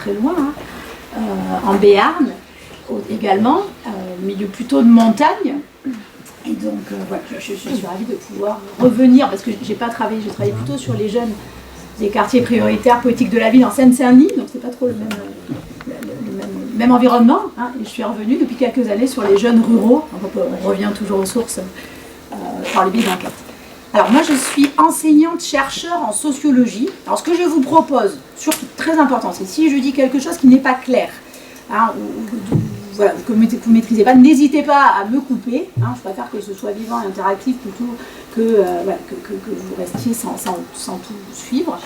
très loin, en Béarn également, milieu plutôt de montagne. Et donc, voilà, je suis ravie de pouvoir revenir, parce que j'ai pas travaillé, j'ai travaillé plutôt sur les jeunes des quartiers prioritaires politiques de la ville en Seine-Saint-Denis, donc c'est pas trop le même environnement. Et je suis revenue depuis quelques années sur les jeunes ruraux, donc on revient toujours aux sources par le biais d'enquêtes. Alors moi je suis enseignante-chercheur en sociologie. Alors ce que je vous propose, surtout très important, c'est si je dis quelque chose qui n'est pas clair, voilà, que vous ne maîtrisez pas, n'hésitez pas à me couper. Je préfère que ce soit vivant et interactif plutôt que vous restiez sans tout suivre.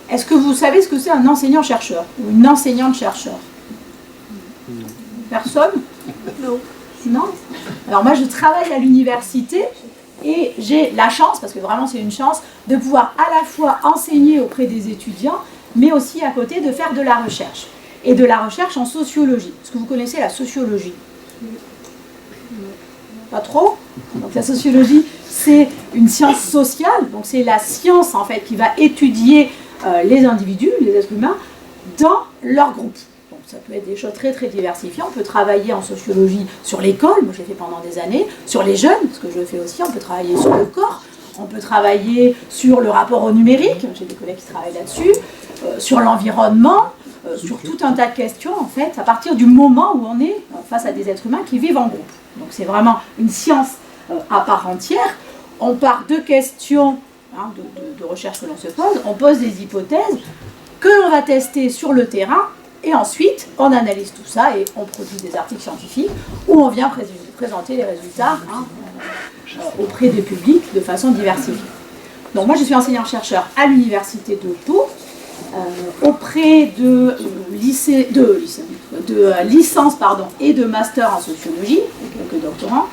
Est-ce que vous savez ce que c'est un enseignant-chercheur ou une enseignante-chercheur? Personne? Non. Non? Alors moi je travaille à l'université et j'ai la chance, parce que vraiment c'est une chance, de pouvoir à la fois enseigner auprès des étudiants, mais aussi à côté de faire de la recherche. Et de la recherche en sociologie. Est-ce que vous connaissez la sociologie? Pas trop? Donc la sociologie, c'est une science sociale, donc c'est la science en fait qui va étudier les individus, les êtres humains, dans leur groupe. Donc ça peut être des choses très très diversifiées. On peut travailler en sociologie sur l'école, moi j'ai fait pendant des années, sur les jeunes, ce que je fais aussi, on peut travailler sur le corps, on peut travailler sur le rapport au numérique, j'ai des collègues qui travaillent là-dessus, sur l'environnement, sur tout un tas de questions, en fait, à partir du moment où on est face à des êtres humains qui vivent en groupe. Donc c'est vraiment une science à part entière. On part de questions de recherche que l'on se pose, on pose des hypothèses que l'on va tester sur le terrain, et ensuite on analyse tout ça et on produit des articles scientifiques où on vient présenter les résultats auprès du public de façon diversifiée. Donc moi je suis enseignant-chercheur à l'université de Pau, auprès de licence et de master en sociologie, quelques doctorants.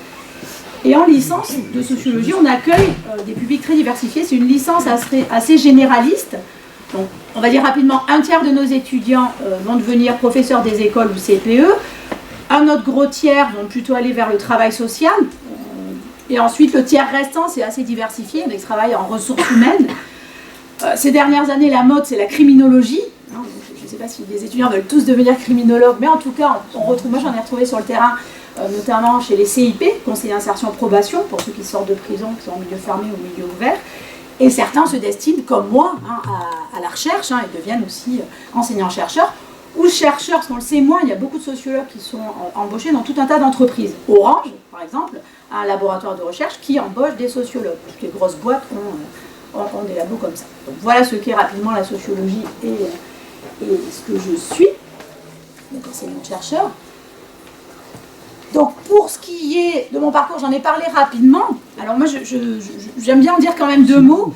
Et en licence de sociologie, on accueille des publics très diversifiés. C'est une licence assez généraliste. Donc, on va dire rapidement, un tiers de nos étudiants vont devenir professeurs des écoles ou CPE. Un autre gros tiers vont plutôt aller vers le travail social. Et ensuite, le tiers restant, c'est assez diversifié, avec travail en ressources humaines. Ces dernières années, la mode, c'est la criminologie. Je ne sais pas si les étudiants veulent tous devenir criminologues, mais en tout cas, moi j'en ai retrouvé sur le terrain, notamment chez les CIP, conseillers d'insertion probation, pour ceux qui sortent de prison, qui sont en milieu fermé ou milieu ouvert. Et certains se destinent, comme moi, à la recherche, et deviennent aussi enseignants-chercheurs, ou chercheurs, parce qu'on le sait moins, il y a beaucoup de sociologues qui sont embauchés dans tout un tas d'entreprises. Orange, par exemple, un laboratoire de recherche qui embauche des sociologues. Toutes les grosses boîtes ont des labos comme ça. Donc voilà ce qu'est rapidement la sociologie et ce que je suis, donc enseignante-chercheur. Donc pour ce qui est de mon parcours, j'en ai parlé rapidement. Alors moi j'aime bien en dire quand même deux mots,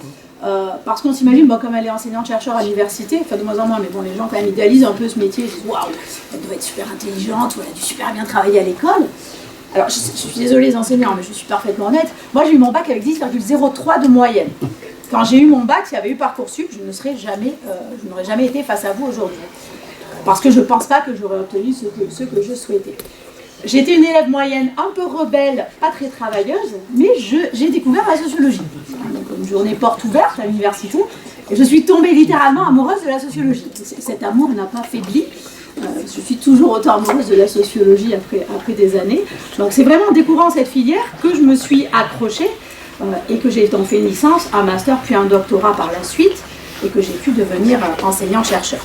parce qu'on s'imagine, comme elle est enseignante-chercheur à l'université, enfin de moins en moins, mais bon, les gens quand même idéalisent un peu ce métier, ils disent waouh, elle doit être super intelligente, ou elle a dû super bien travailler à l'école. Alors je suis désolée les enseignants, mais je suis parfaitement honnête, moi j'ai eu mon bac avec 10,03 de moyenne. Quand j'ai eu mon bac, s'il y avait eu Parcoursup, je n'aurais jamais été face à vous aujourd'hui. Parce que je ne pense pas que j'aurais obtenu ce que je souhaitais. J'étais une élève moyenne, un peu rebelle, pas très travailleuse, mais j'ai découvert la sociologie. Donc une journée porte ouverte à l'université, et je suis tombée littéralement amoureuse de la sociologie. Cet amour n'a pas faibli. Je suis toujours autant amoureuse de la sociologie après des années. Donc c'est vraiment en découvrant cette filière que je me suis accrochée, et que j'ai donc fait une licence, un master, puis un doctorat par la suite, et que j'ai pu devenir enseignant-chercheur.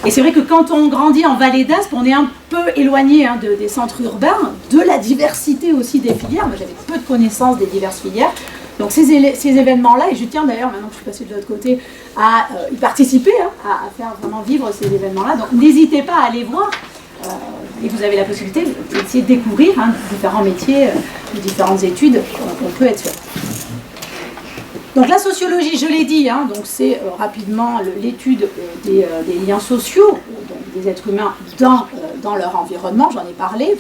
Et c'est vrai que quand on grandit en Vallée d'Aspe, on est un peu éloigné des centres urbains, de la diversité aussi des filières. Moi j'avais peu de connaissances des diverses filières. Donc ces événements-là, et je tiens d'ailleurs, maintenant que je suis passée de l'autre côté, à y participer, à faire vraiment vivre ces événements-là. Donc n'hésitez pas à aller voir. Et vous avez la possibilité d'essayer de découvrir différents métiers, différentes études qu'on peut être fait. Donc la sociologie, je l'ai dit, donc c'est rapidement l'étude des liens sociaux, donc des êtres humains dans leur environnement, j'en ai parlé.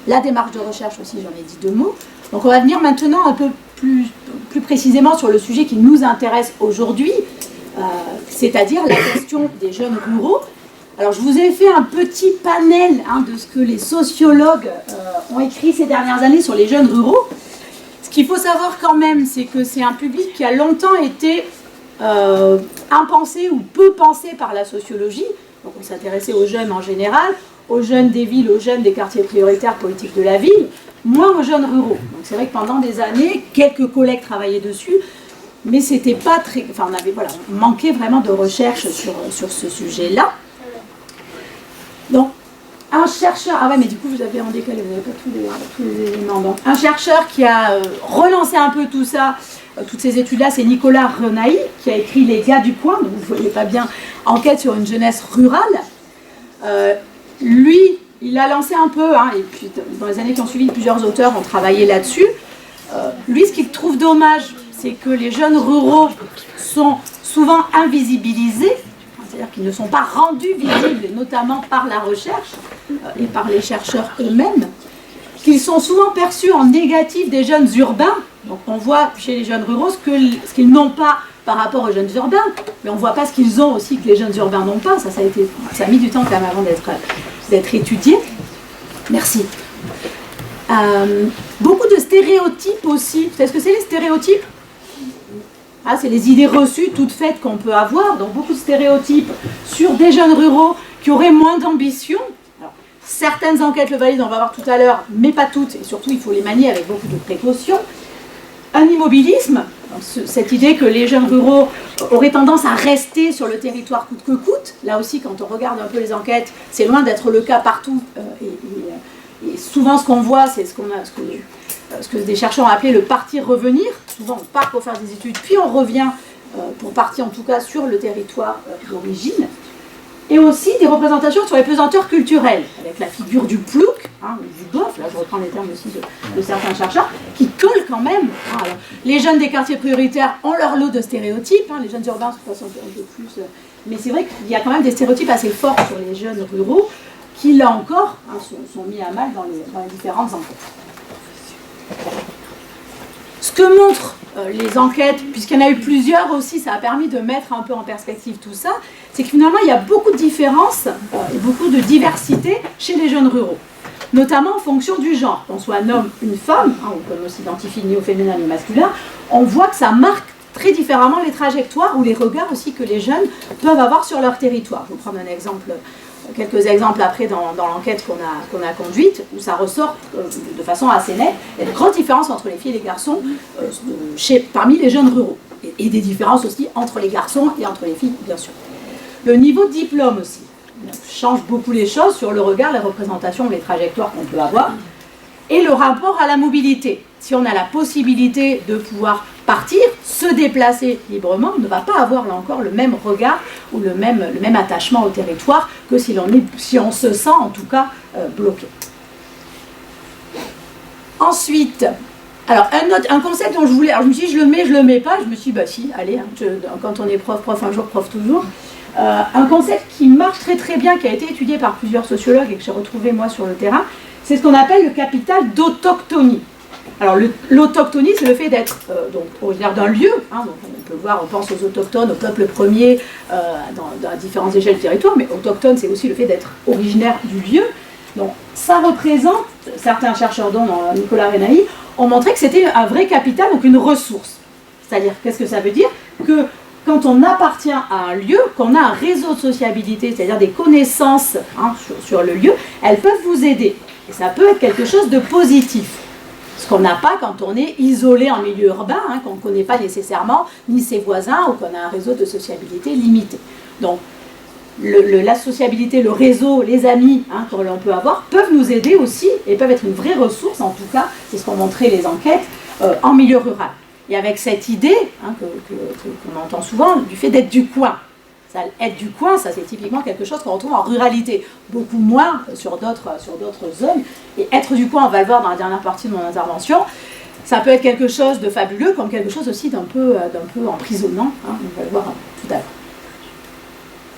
La démarche de recherche aussi, j'en ai dit deux mots. Donc on va venir maintenant un peu plus précisément sur le sujet qui nous intéresse aujourd'hui, c'est-à-dire la question des jeunes ruraux. Alors je vous ai fait un petit panel de ce que les sociologues ont écrit ces dernières années sur les jeunes ruraux. Ce qu'il faut savoir quand même, c'est que c'est un public qui a longtemps été impensé ou peu pensé par la sociologie, Donc on s'intéressait aux jeunes en général, aux jeunes des villes, aux jeunes des quartiers prioritaires politiques de la ville, moins aux jeunes ruraux. Donc c'est vrai que pendant des années, quelques collègues travaillaient dessus, mais c'était pas très... Enfin, on manquait vraiment de recherche sur ce sujet-là. Donc, un chercheur... Ah ouais, mais du coup, vous avez en décalé, vous n'avez pas tous les éléments. Donc, un chercheur qui a relancé un peu tout ça, toutes ces études-là, c'est Nicolas Renaï, qui a écrit Les gars du coin, donc vous ne voyez pas bien, enquête sur une jeunesse rurale. Lui, il a lancé un peu, et puis dans les années qui ont suivi, plusieurs auteurs ont travaillé là-dessus. Lui, ce qu'il trouve dommage, c'est que les jeunes ruraux sont souvent invisibilisés, c'est-à-dire qu'ils ne sont pas rendus visibles, notamment par la recherche et par les chercheurs eux-mêmes, qu'ils sont souvent perçus en négatif des jeunes urbains. Donc on voit chez les jeunes ruraux ce qu'ils n'ont pas par rapport aux jeunes urbains, mais on ne voit pas ce qu'ils ont aussi que les jeunes urbains n'ont pas. Ça a mis du temps quand même avant d'être étudié. Merci. Beaucoup de stéréotypes aussi. Vous savez ce que c'est les stéréotypes ? C'est les idées reçues toutes faites qu'on peut avoir. Donc beaucoup de stéréotypes sur des jeunes ruraux qui auraient moins d'ambition. Certaines enquêtes le valident, on va voir tout à l'heure, mais pas toutes. Et surtout, il faut les manier avec beaucoup de précautions. Un immobilisme, cette idée que les jeunes ruraux auraient tendance à rester sur le territoire coûte que coûte. Là aussi, quand on regarde un peu les enquêtes, c'est loin d'être le cas partout. Et souvent, ce qu'on voit, c'est ce que des chercheurs ont appelé le partir-revenir. Souvent, on part pour faire des études, puis on revient pour partir, en tout cas, sur le territoire d'origine. Et aussi des représentations sur les pesanteurs culturelles, avec la figure du plouc, ou du bof, là je reprends les termes aussi de certains chercheurs, qui collent quand même. Alors, les jeunes des quartiers prioritaires ont leur lot de stéréotypes, les jeunes urbains se passent un peu plus... mais c'est vrai qu'il y a quand même des stéréotypes assez forts sur les jeunes ruraux, qui là encore sont mis à mal dans les différentes enquêtes. Ce que montrent les enquêtes, puisqu'il y en a eu plusieurs aussi, ça a permis de mettre un peu en perspective tout ça, c'est que finalement il y a beaucoup de différences et beaucoup de diversité chez les jeunes ruraux, notamment en fonction du genre. Qu'on soit un homme, une femme, on peut s'identifie ni au féminin ni au masculin, on voit que ça marque très différemment les trajectoires ou les regards aussi que les jeunes peuvent avoir sur leur territoire. Je vais vous prendre quelques exemples après dans l'enquête qu'on a conduite, où ça ressort de façon assez nette. Il y a de grandes différences entre les filles et les garçons parmi les jeunes ruraux. Et des différences aussi entre les garçons et entre les filles, bien sûr. Le niveau de diplôme aussi change beaucoup les choses sur le regard, les représentations, les trajectoires qu'on peut avoir. Et le rapport à la mobilité. Si on a la possibilité de pouvoir partir, se déplacer librement, on ne va pas avoir là encore le même regard ou le même attachement au territoire que si on se sent en tout cas bloqué. Ensuite, alors un concept dont je me suis dit je le mets pas, je me suis dit bah si, allez, quand on est prof un jour, prof toujours. Un concept qui marche très très bien, qui a été étudié par plusieurs sociologues et que j'ai retrouvé moi sur le terrain, c'est ce qu'on appelle le capital d'autochtonie. Alors l'autochtonie, c'est le fait d'être originaire d'un lieu, donc on peut voir, on pense aux autochtones, au peuple premier, dans différentes échelles du territoire, mais autochtone, c'est aussi le fait d'être originaire du lieu. Donc ça représente, certains chercheurs dont Nicolas Renaï, ont montré que c'était un vrai capital, donc une ressource. C'est-à-dire, qu'est-ce que ça veut dire ? Que quand on appartient à un lieu, qu'on a un réseau de sociabilité, c'est-à-dire des connaissances sur le lieu, elles peuvent vous aider. Et ça peut être quelque chose de positif. Ce qu'on n'a pas quand on est isolé en milieu urbain, qu'on ne connaît pas nécessairement ni ses voisins ou qu'on a un réseau de sociabilité limité. Donc, la sociabilité, le réseau, les amis que l'on peut avoir peuvent nous aider aussi et peuvent être une vraie ressource, en tout cas, c'est ce qu'ont montré les enquêtes, en milieu rural. Et avec cette idée qu'on entend souvent du fait d'être du coin. Ça, être du coin, ça c'est typiquement quelque chose qu'on retrouve en ruralité, beaucoup moins sur d'autres zones. Et être du coin, on va le voir dans la dernière partie de mon intervention, ça peut être quelque chose de fabuleux comme quelque chose aussi d'un peu emprisonnant, on va le voir tout à l'heure.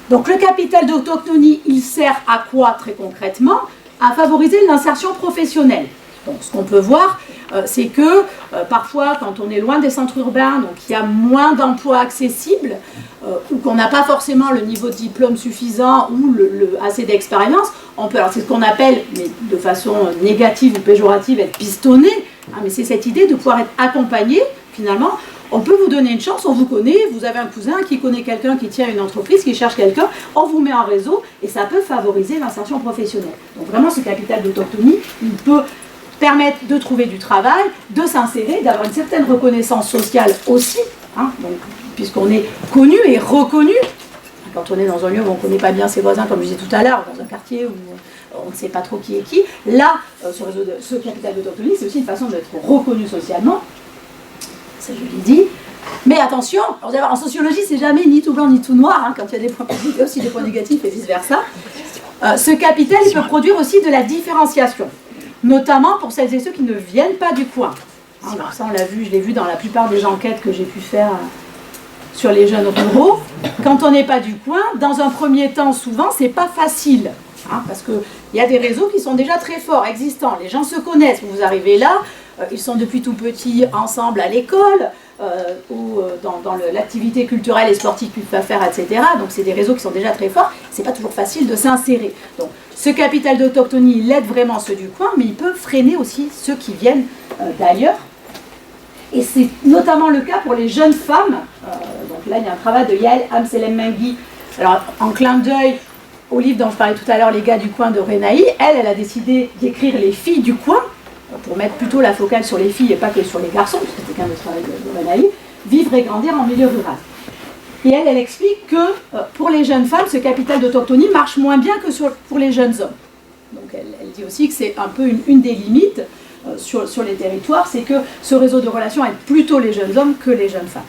Donc le capital d'autochtonie, il sert à quoi très concrètement ? À favoriser l'insertion professionnelle. Donc ce qu'on peut voir, c'est que parfois quand on est loin des centres urbains, donc il y a moins d'emplois accessibles, ou qu'on n'a pas forcément le niveau de diplôme suffisant ou assez d'expérience, on peut, alors c'est ce qu'on appelle, mais de façon négative ou péjorative, être pistonné, mais c'est cette idée de pouvoir être accompagné finalement on peut vous donner une chance, on vous connaît, vous avez un cousin qui connaît quelqu'un qui tient une entreprise, qui cherche quelqu'un, on vous met en réseau et ça peut favoriser l'insertion professionnelle. Donc vraiment ce capital d'autochtonie, il peut permettre de trouver du travail, de s'insérer, d'avoir une certaine reconnaissance sociale aussi, hein, puisqu'on est connu et reconnu. Quand on est dans un lieu où on ne connaît pas bien ses voisins, comme je disais tout à l'heure, dans un quartier où on ne sait pas trop qui est qui, là, ce capital d'autochtonie, c'est aussi une façon d'être reconnu socialement. Ça, je l'ai dit. Mais attention, en sociologie, c'est jamais ni tout blanc ni tout noir, hein, quand il y a des points positifs, il y a aussi des points négatifs et vice-versa. Ce capital, il peut produire aussi de la différenciation, notamment pour celles et ceux qui ne viennent pas du coin. Alors ça, on l'a vu, je l'ai vu dans la plupart des enquêtes que j'ai pu faire sur les jeunes ruraux. Quand on n'est pas du coin, dans un premier temps, souvent, c'est pas facile. Hein, parce qu'il y a des réseaux qui sont déjà très forts, existants. Les gens se connaissent. Vous arrivez là, ils sont depuis tout petits ensemble à l'école, ou dans l'activité culturelle et sportive qu'ils peuvent faire, etc. Donc c'est des réseaux qui sont déjà très forts. C'est pas toujours facile de s'insérer. Donc ce capital d'autochtonie, il aide vraiment ceux du coin, mais il peut freiner aussi ceux qui viennent d'ailleurs. Et c'est notamment le cas pour les jeunes femmes. Donc là, il y a un travail de Yael Amselem-Mengui. Alors, en clin d'œil au livre dont je parlais tout à l'heure, Les gars du coin de Renaï, elle a décidé d'écrire Les filles du coin, pour mettre plutôt la focale sur les filles et pas que sur les garçons, parce que c'était quand même le travail de Renaï, vivre et grandir en milieu rural. Et elle explique que pour les jeunes femmes, ce capital d'autochtonie marche moins bien que pour les jeunes hommes. Donc elle dit aussi que c'est un peu une des limites sur les territoires, c'est que ce réseau de relations aide plutôt les jeunes hommes que les jeunes femmes.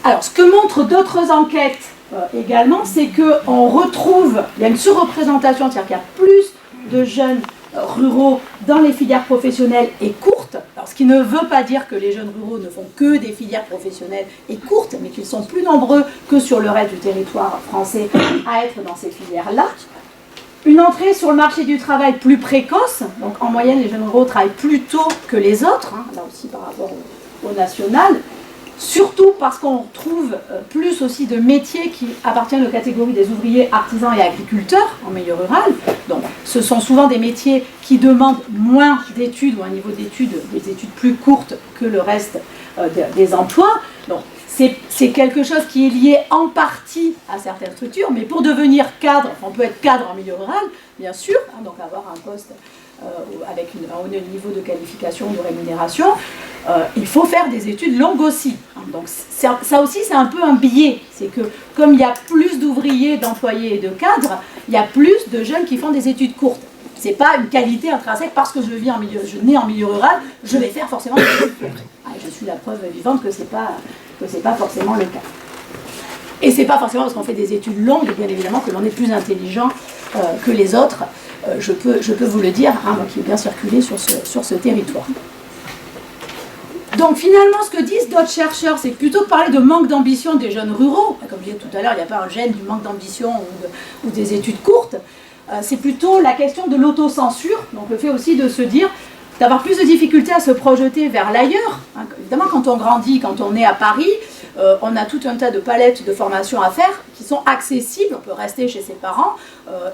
Alors, ce que montrent d'autres enquêtes également, c'est qu'on retrouve, il y a une surreprésentation, c'est-à-dire qu'il y a plus de jeunes ruraux dans les filières professionnelles et courtes. Alors, ce qui ne veut pas dire que les jeunes ruraux ne font que des filières professionnelles et courtes, mais qu'ils sont plus nombreux que sur le reste du territoire français à être dans ces filières-là. Une entrée sur le marché du travail plus précoce, donc en moyenne les jeunes ruraux travaillent plus tôt que les autres, hein, là aussi par rapport au national, surtout parce qu'on trouve plus aussi de métiers qui appartiennent aux catégories des ouvriers, artisans et agriculteurs en milieu rural. Donc ce sont souvent des métiers qui demandent moins d'études ou un niveau d'études, des études plus courtes que le reste des emplois. Donc c'est quelque chose qui est lié en partie à certaines structures, mais pour devenir cadre, on peut être cadre en milieu rural, bien sûr, hein, donc avoir un poste avec un haut niveau de qualification, de rémunération, il faut faire des études longues aussi. Hein, donc ça aussi, c'est un peu un biais. C'est que comme il y a plus d'ouvriers, d'employés et de cadres, il y a plus de jeunes qui font des études courtes. Ce n'est pas une qualité intrinsèque parce que je nais en milieu rural, je vais faire forcément des études courtes. Ah, je suis la preuve vivante que ce n'est pas forcément le cas. Et ce n'est pas forcément parce qu'on fait des études longues, bien évidemment, que l'on est plus intelligent que les autres. Je peux vous le dire, hein, moi qui ai bien circulé sur ce territoire. Donc finalement, ce que disent d'autres chercheurs, c'est que plutôt que parler de manque d'ambition des jeunes ruraux, comme je disais tout à l'heure, il n'y a pas un gène du manque d'ambition ou des études courtes, c'est plutôt la question de l'autocensure, donc le fait aussi de se dire, d'avoir plus de difficultés à se projeter vers l'ailleurs. Hein, évidemment, quand on grandit, quand on est à Paris, on a tout un tas de palettes de formations à faire qui sont accessibles, on peut rester chez ses parents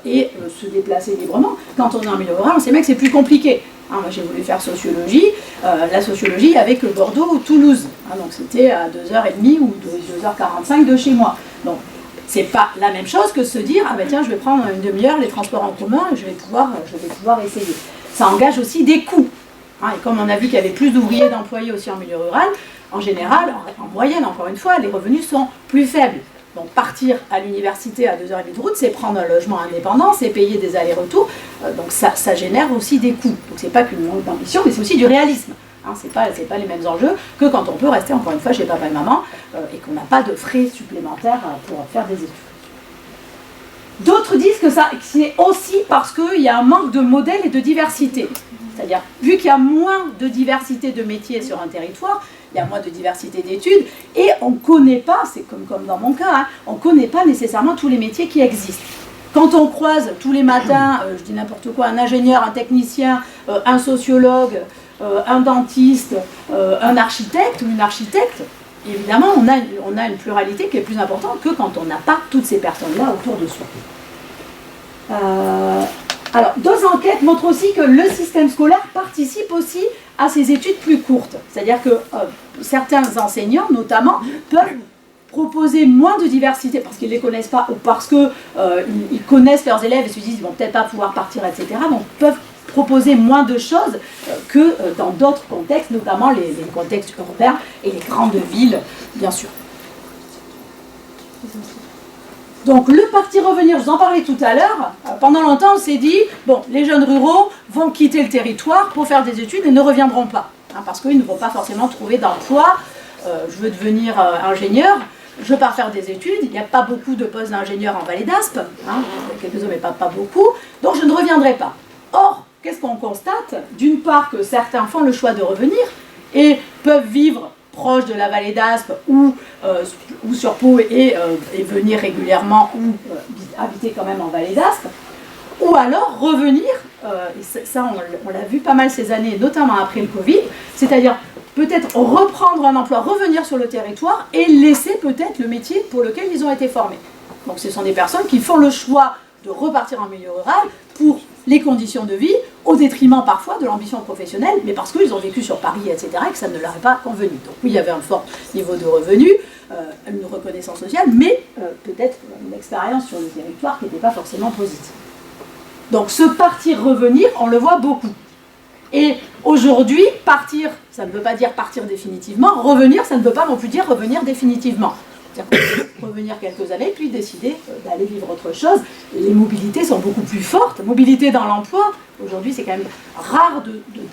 et se déplacer librement. Quand on est en milieu rural, on sait bien que c'est plus compliqué. Hein, moi j'ai voulu faire sociologie, la sociologie il n'y avait que Bordeaux ou Toulouse, hein, donc c'était à 2h30 ou 2h45 de chez moi. Donc c'est pas la même chose que de se dire, ah ben tiens je vais prendre une demi-heure les transports en commun et je vais pouvoir essayer. Ça engage aussi des coûts. Hein, et comme on a vu qu'il y avait plus d'ouvriers d'employés aussi en milieu rural, en général, en moyenne, encore une fois, les revenus sont plus faibles. Donc partir à l'université à 2h30 de route, c'est prendre un logement indépendant, c'est payer des allers-retours, donc ça génère aussi des coûts. Donc c'est pas qu'une manque d'ambition, mais c'est aussi du réalisme. Hein, c'est pas les mêmes enjeux que quand on peut rester, encore une fois, chez papa et maman, et qu'on n'a pas de frais supplémentaires pour faire des études. D'autres disent que c'est aussi parce qu'il y a un manque de modèles et de diversité. C'est-à-dire, vu qu'il y a moins de diversité de métiers sur un territoire, il y a moins de diversité d'études, et on ne connaît pas, c'est comme dans mon cas, hein, on ne connaît pas nécessairement tous les métiers qui existent. Quand on croise tous les matins, je dis n'importe quoi, un ingénieur, un technicien, un sociologue, un dentiste, un architecte ou une architecte, évidemment, on a une pluralité qui est plus importante que quand on n'a pas toutes ces personnes-là autour de soi. Alors, d'autres enquêtes montrent aussi que le système scolaire participe aussi à ces études plus courtes. C'est-à-dire que certains enseignants, notamment, peuvent proposer moins de diversité parce qu'ils ne les connaissent pas ou parce qu'ils connaissent leurs élèves et se disent qu'ils ne vont peut-être pas pouvoir partir, etc. Donc, peuvent proposer moins de choses que dans d'autres contextes, notamment les contextes urbains et les grandes villes, bien sûr. Donc le partir-revenir, je vous en parlais tout à l'heure, pendant longtemps on s'est dit, bon, les jeunes ruraux vont quitter le territoire pour faire des études et ne reviendront pas, hein, parce qu'ils ne vont pas forcément trouver d'emploi. Je veux devenir ingénieur, je pars faire des études, il n'y a pas beaucoup de postes d'ingénieur en Vallée d'Aspe, hein, quelques-uns mais pas beaucoup, donc je ne reviendrai pas. Or, qu'est-ce qu'on constate? D'une part que certains font le choix de revenir et peuvent vivre proche de la Vallée d'Aspe ou sur Pau et venir régulièrement ou habiter quand même en Vallée d'Aspe, ou alors revenir, et ça on l'a vu pas mal ces années, notamment après le Covid, c'est-à-dire peut-être reprendre un emploi, revenir sur le territoire et laisser peut-être le métier pour lequel ils ont été formés. Donc ce sont des personnes qui font le choix de repartir en milieu rural pour les conditions de vie, au détriment parfois de l'ambition professionnelle, mais parce qu'ils ont vécu sur Paris, etc., et que ça ne leur est pas convenu. Donc oui, il y avait un fort niveau de revenus, une reconnaissance sociale, mais peut-être une expérience sur le territoire qui n'était pas forcément positive. Donc ce partir-revenir, on le voit beaucoup. Et aujourd'hui, partir, ça ne veut pas dire partir définitivement, revenir, ça ne veut pas non plus dire revenir définitivement. C'est-à-dire revenir quelques années, puis décider d'aller vivre autre chose. Les mobilités sont beaucoup plus fortes. Mobilité dans l'emploi, aujourd'hui c'est quand même rare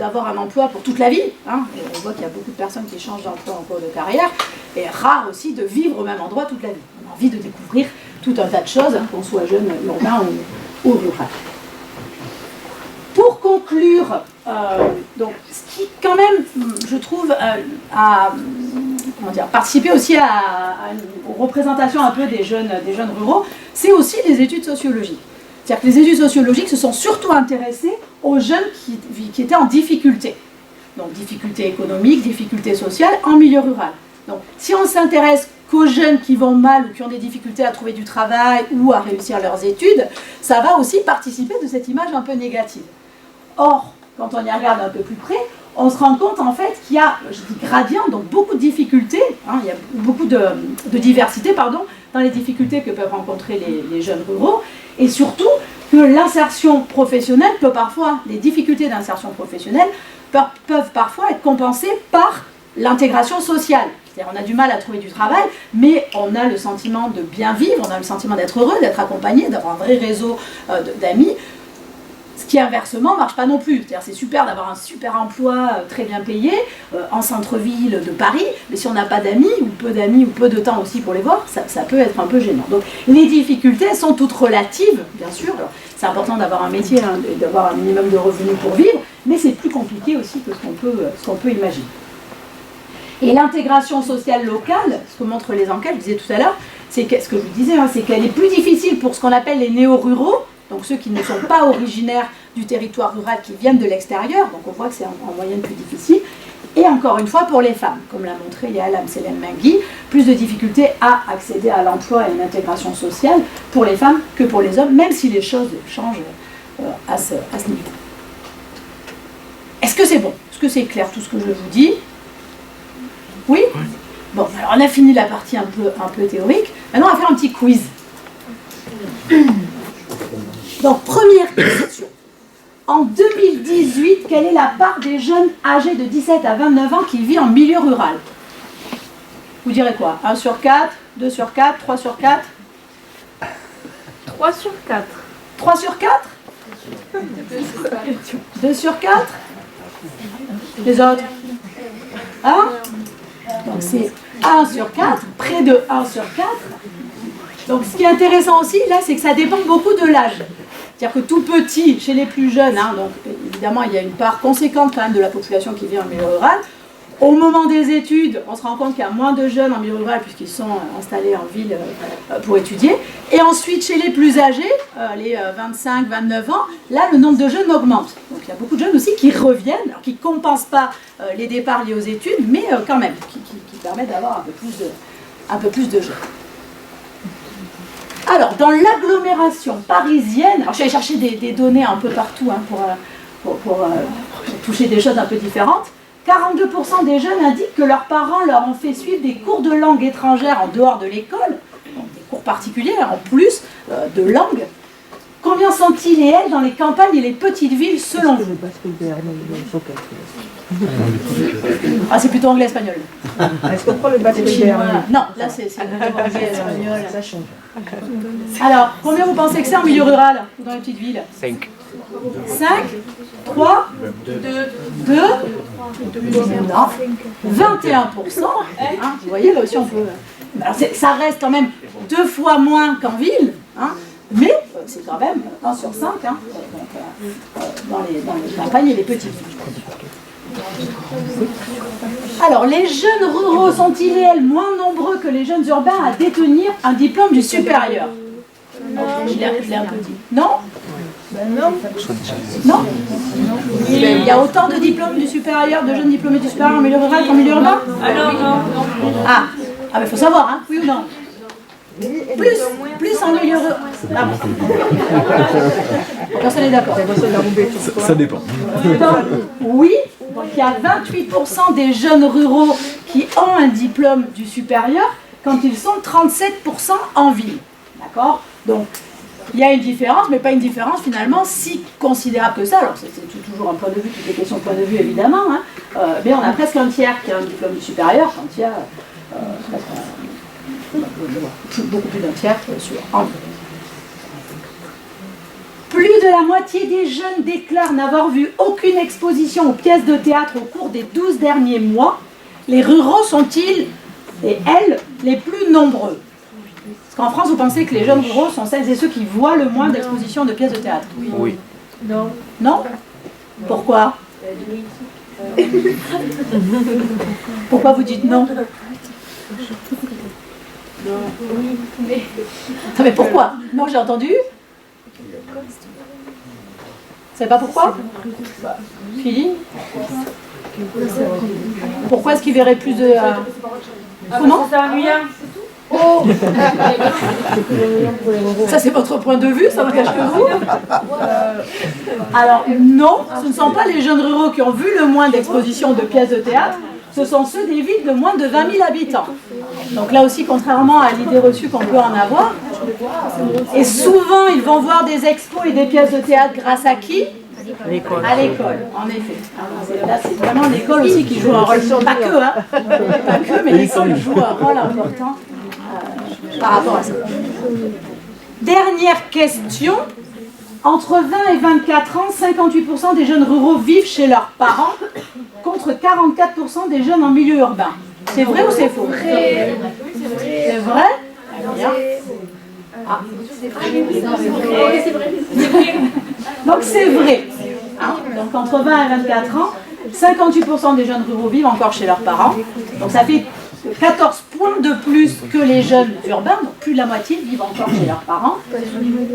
d'avoir un emploi pour toute la vie. Hein. On voit qu'il y a beaucoup de personnes qui changent d'emploi en cours de carrière. Et rare aussi de vivre au même endroit toute la vie. On a envie de découvrir tout un tas de choses, hein, qu'on soit jeune, urbain ou rural. Pour conclure, ce qui quand même, je trouve, a participé aussi aux représentations un peu des jeunes ruraux, c'est aussi les études sociologiques. C'est-à-dire que les études sociologiques se sont surtout intéressées aux jeunes qui étaient en difficulté. Donc difficulté économique, difficulté sociale en milieu rural. Donc si on s'intéresse qu'aux jeunes qui vont mal ou qui ont des difficultés à trouver du travail ou à réussir leurs études, ça va aussi participer de cette image un peu négative. Or, quand on y regarde un peu plus près, on se rend compte en fait qu'il y a, je dis gradient, donc beaucoup de difficultés, hein, il y a beaucoup de diversité dans les difficultés que peuvent rencontrer les jeunes ruraux, et surtout que l'insertion professionnelle peut parfois, les difficultés d'insertion professionnelle peuvent parfois être compensées par l'intégration sociale. C'est-à-dire on a du mal à trouver du travail, mais on a le sentiment de bien vivre, on a le sentiment d'être heureux, d'être accompagné, d'avoir un vrai réseau d'amis. Ce qui inversement ne marche pas non plus. C'est-à-dire c'est super d'avoir un super emploi très bien payé en centre-ville de Paris, mais si on n'a pas d'amis ou peu de temps aussi pour les voir, ça peut être un peu gênant. Donc les difficultés sont toutes relatives, bien sûr. C'est important d'avoir un métier, hein, d'avoir un minimum de revenus pour vivre, mais c'est plus compliqué aussi que ce qu'on peut imaginer. Et l'intégration sociale locale, ce que montrent les enquêtes, je disais tout à l'heure, c'est ce que je vous disais, hein, c'est qu'elle est plus difficile pour ce qu'on appelle les néo-ruraux, donc ceux qui ne sont pas originaires du territoire rural, qui viennent de l'extérieur, donc on voit que c'est en moyenne plus difficile. Et encore une fois, pour les femmes, comme l'a montré Yael Amselem-Menghi, plus de difficultés à accéder à l'emploi et à une intégration sociale pour les femmes que pour les hommes, même si les choses changent à ce niveau. Est-ce que c'est bon? Est-ce que c'est clair tout ce que je vous dis? Oui? Bon, alors on a fini la partie un peu théorique. Maintenant, on va faire un petit quiz. Donc, première question. En 2018, quelle est la part des jeunes âgés de 17 à 29 ans qui vivent en milieu rural? Vous direz quoi? 1 sur 4, 2 sur 4, 3 sur 4? 3 sur 4. 3 sur 4? 2 sur 4? Les autres? Hein? Donc c'est 1 sur 4, près de 1 sur 4. Donc ce qui est intéressant aussi, là, c'est que ça dépend beaucoup de l'âge. C'est-à-dire que tout petit, chez les plus jeunes, hein, donc évidemment il y a une part conséquente quand même de la population qui vit en milieu rural. Au moment des études, on se rend compte qu'il y a moins de jeunes en milieu rural puisqu'ils sont installés en ville pour étudier. Et ensuite, chez les plus âgés, les 25-29 ans, là le nombre de jeunes augmente. Donc il y a beaucoup de jeunes aussi qui reviennent, alors qui ne compensent pas les départs liés aux études, mais quand même, qui permettent d'avoir un peu plus de jeunes. Alors, dans l'agglomération parisienne, alors je vais chercher des données un peu partout hein, pour toucher des choses un peu différentes. 42% des jeunes indiquent que leurs parents leur ont fait suivre des cours de langue étrangère en dehors de l'école, donc des cours particuliers en plus de langue. Combien sont-ils et elles dans les campagnes et les petites villes selon vous? Ah, c'est plutôt anglais-espagnol. Est-ce qu'on prend le bachelier? Non, là c'est anglais-espagnol. Ça change. Alors, combien vous pensez que c'est en milieu rural ou dans les petites villes? 5. 5, 3, 2, non, 21%. Hein, vous voyez, là aussi on peut... Alors ça reste quand même 2 fois moins qu'en ville, hein, mais c'est quand même 1 sur 5 hein, dans les campagnes et les petites villes. Alors, les jeunes ruraux sont-ils et elles moins nombreux que les jeunes urbains à détenir un diplôme du supérieur? Je l'ai un peu dit. Non? Non. Il y a autant de diplômes du supérieur, de jeunes diplômés du supérieur en milieu rural qu'en milieu urbain? Ah, mais il faut savoir, hein, oui ou non? Plus en milieu rural. Ah bon. Personne n'est d'accord. Ça dépend. Oui, donc il y a 28% des jeunes ruraux qui ont un diplôme du supérieur quand ils sont 37% en ville. D'accord? Donc, il y a une différence, mais pas une différence finalement si considérable que ça. Alors, c'est toujours un point de vue, toutes les questions de point de vue évidemment, hein. Mais on a presque un tiers qui a un diplôme du supérieur, quand il y a beaucoup plus d'un tiers en ville. Plus de la moitié des jeunes déclarent n'avoir vu aucune exposition ou pièce de théâtre au cours des 12 derniers mois. Les ruraux sont-ils, et elles, les plus nombreux? Parce qu'en France, vous pensez que les jeunes ruraux sont celles et ceux qui voient le moins d'expositions de pièces de théâtre? Oui. Non. Non? Pourquoi? Pourquoi vous dites non? Non, mais pourquoi? Non, j'ai entendu. Vous savez pas pourquoi? Philippe? Pourquoi est-ce qu'ils verraient plus de... Comment? C'est ennuyant. Oh. Ça c'est votre point de vue, ça n'engage que vous. Alors non, ce ne sont pas les jeunes ruraux qui ont vu le moins d'expositions de pièces de théâtre, ce sont ceux des villes de moins de 20 000 habitants. Donc là aussi, contrairement à l'idée reçue qu'on peut en avoir, et souvent ils vont voir des expos et des pièces de théâtre grâce à qui? À l'école, en effet. Là, c'est vraiment l'école aussi qui joue un rôle, pas que, hein, pas que, mais l'école joue un rôle important par rapport à ça. Dernière question. Entre 20 et 24 ans, 58% des jeunes ruraux vivent chez leurs parents, contre 44% des jeunes en milieu urbain. C'est vrai ou c'est faux? C'est vrai? Bien. Ah. Donc c'est vrai. Hein? Donc entre 20 et 24 ans, 58% des jeunes ruraux vivent encore chez leurs parents. Donc ça fait 14 points de plus que les jeunes urbains, donc plus de la moitié vivent encore chez leurs parents.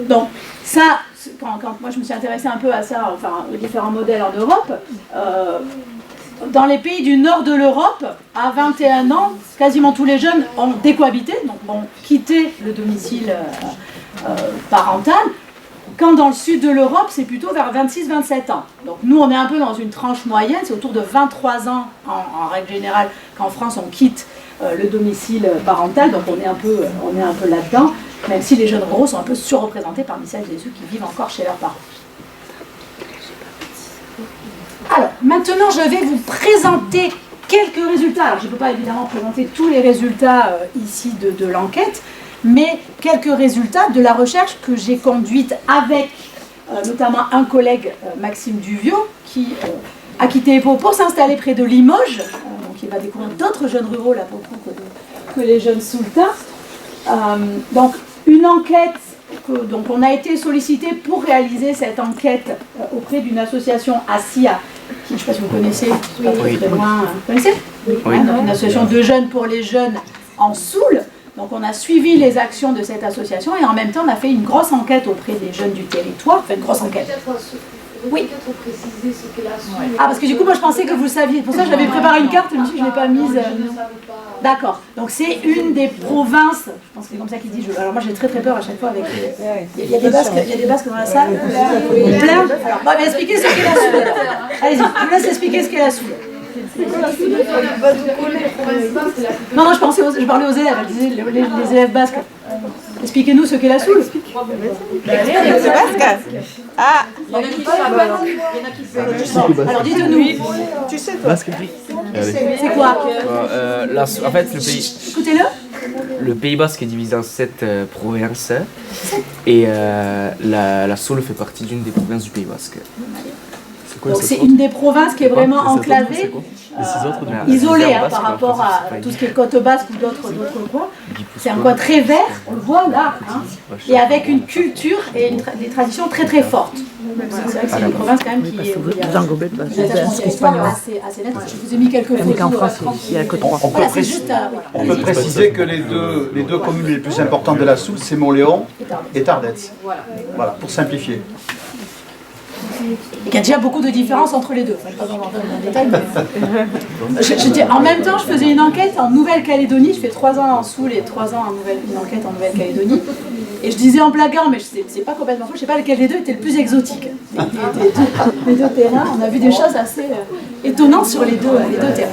Donc ça, quand moi je me suis intéressée un peu à ça, enfin aux différents modèles en Europe, dans les pays du nord de l'Europe, à 21 ans, quasiment tous les jeunes ont décohabité, donc ont quitté le domicile parental, quand dans le sud de l'Europe, c'est plutôt vers 26-27 ans. Donc nous, on est un peu dans une tranche moyenne, c'est autour de 23 ans en règle générale qu'en France, on quitte le domicile parental, donc on est un peu là-dedans, même si les jeunes ruraux sont un peu surreprésentés parmi celles et ceux qui vivent encore chez leurs parents. Alors, maintenant, je vais vous présenter quelques résultats. Alors, je ne peux pas évidemment présenter tous les résultats ici de l'enquête, mais quelques résultats de la recherche que j'ai conduite avec notamment un collègue, Maxime Duviot, qui a quitté Épau pour s'installer près de Limoges. Donc, il va découvrir d'autres jeunes ruraux, là, pour le coup, que les jeunes soultins. Donc, une enquête... Donc on a été sollicité pour réaliser cette enquête auprès d'une association ASSIA, qui, je ne sais pas si vous connaissez, pas très loin. Vous connaissez? Oui. Donc une association de jeunes pour les jeunes en Soule. Donc on a suivi les actions de cette association et en même temps on a fait une grosse enquête auprès des jeunes du territoire, enfin une grosse enquête. Oui. Peut-être préciser ce qu'est la Soule. Ah, parce que du coup, moi je pensais que vous le saviez. Pour ça, j'avais préparé une carte, je me suis dit, je ne l'ai pas mise. D'accord. Donc, c'est une des provinces. Je pense que c'est comme ça qu'il dit. Alors, moi j'ai très très peur à chaque fois avec. Il y a des basques dans la salle. Plein. Alors, bon, expliquez ce qu'est la Soule. Allez-y, je vous laisse expliquer ce qu'est la Soule. Non, je parlais aux élèves, je disais les élèves basques. Expliquez-nous ce qu'est la Soule. C'est basque. Ah, Il y en a qui savent. Alors dites-nous. tu sais toi. C'est quoi En fait, Écoutez-le. le Pays Basque est divisé en 7 provinces et la Soule fait partie d'une des provinces du Pays Basque. Donc c'est une des provinces qui est vraiment enclavée, isolée par rapport à tout ce qui est côte basque ou d'autres coins. C'est un coin très vert, on le voit là, hein, et avec une culture et des traditions très très fortes. C'est vrai que c'est une province quand même qui est assez nette. Je vous ai mis quelques photos. En France, il n'y a que 3. On peut préciser que les deux communes les plus importantes de la Soule, c'est Montléon et Tardets. Voilà, pour simplifier. Il y a déjà beaucoup de différences entre les deux. Enfin, je ne vais pas en rentrer dans le détail. En même temps, je faisais une enquête en Nouvelle-Calédonie. Je fais 3 ans en Soule et 3 ans une enquête en Nouvelle-Calédonie. Et je disais en blaguant, mais c'est pas complètement faux, je ne sais pas lequel des deux était le plus exotique. Les deux terrains, on a vu des choses assez étonnantes sur les deux terrains.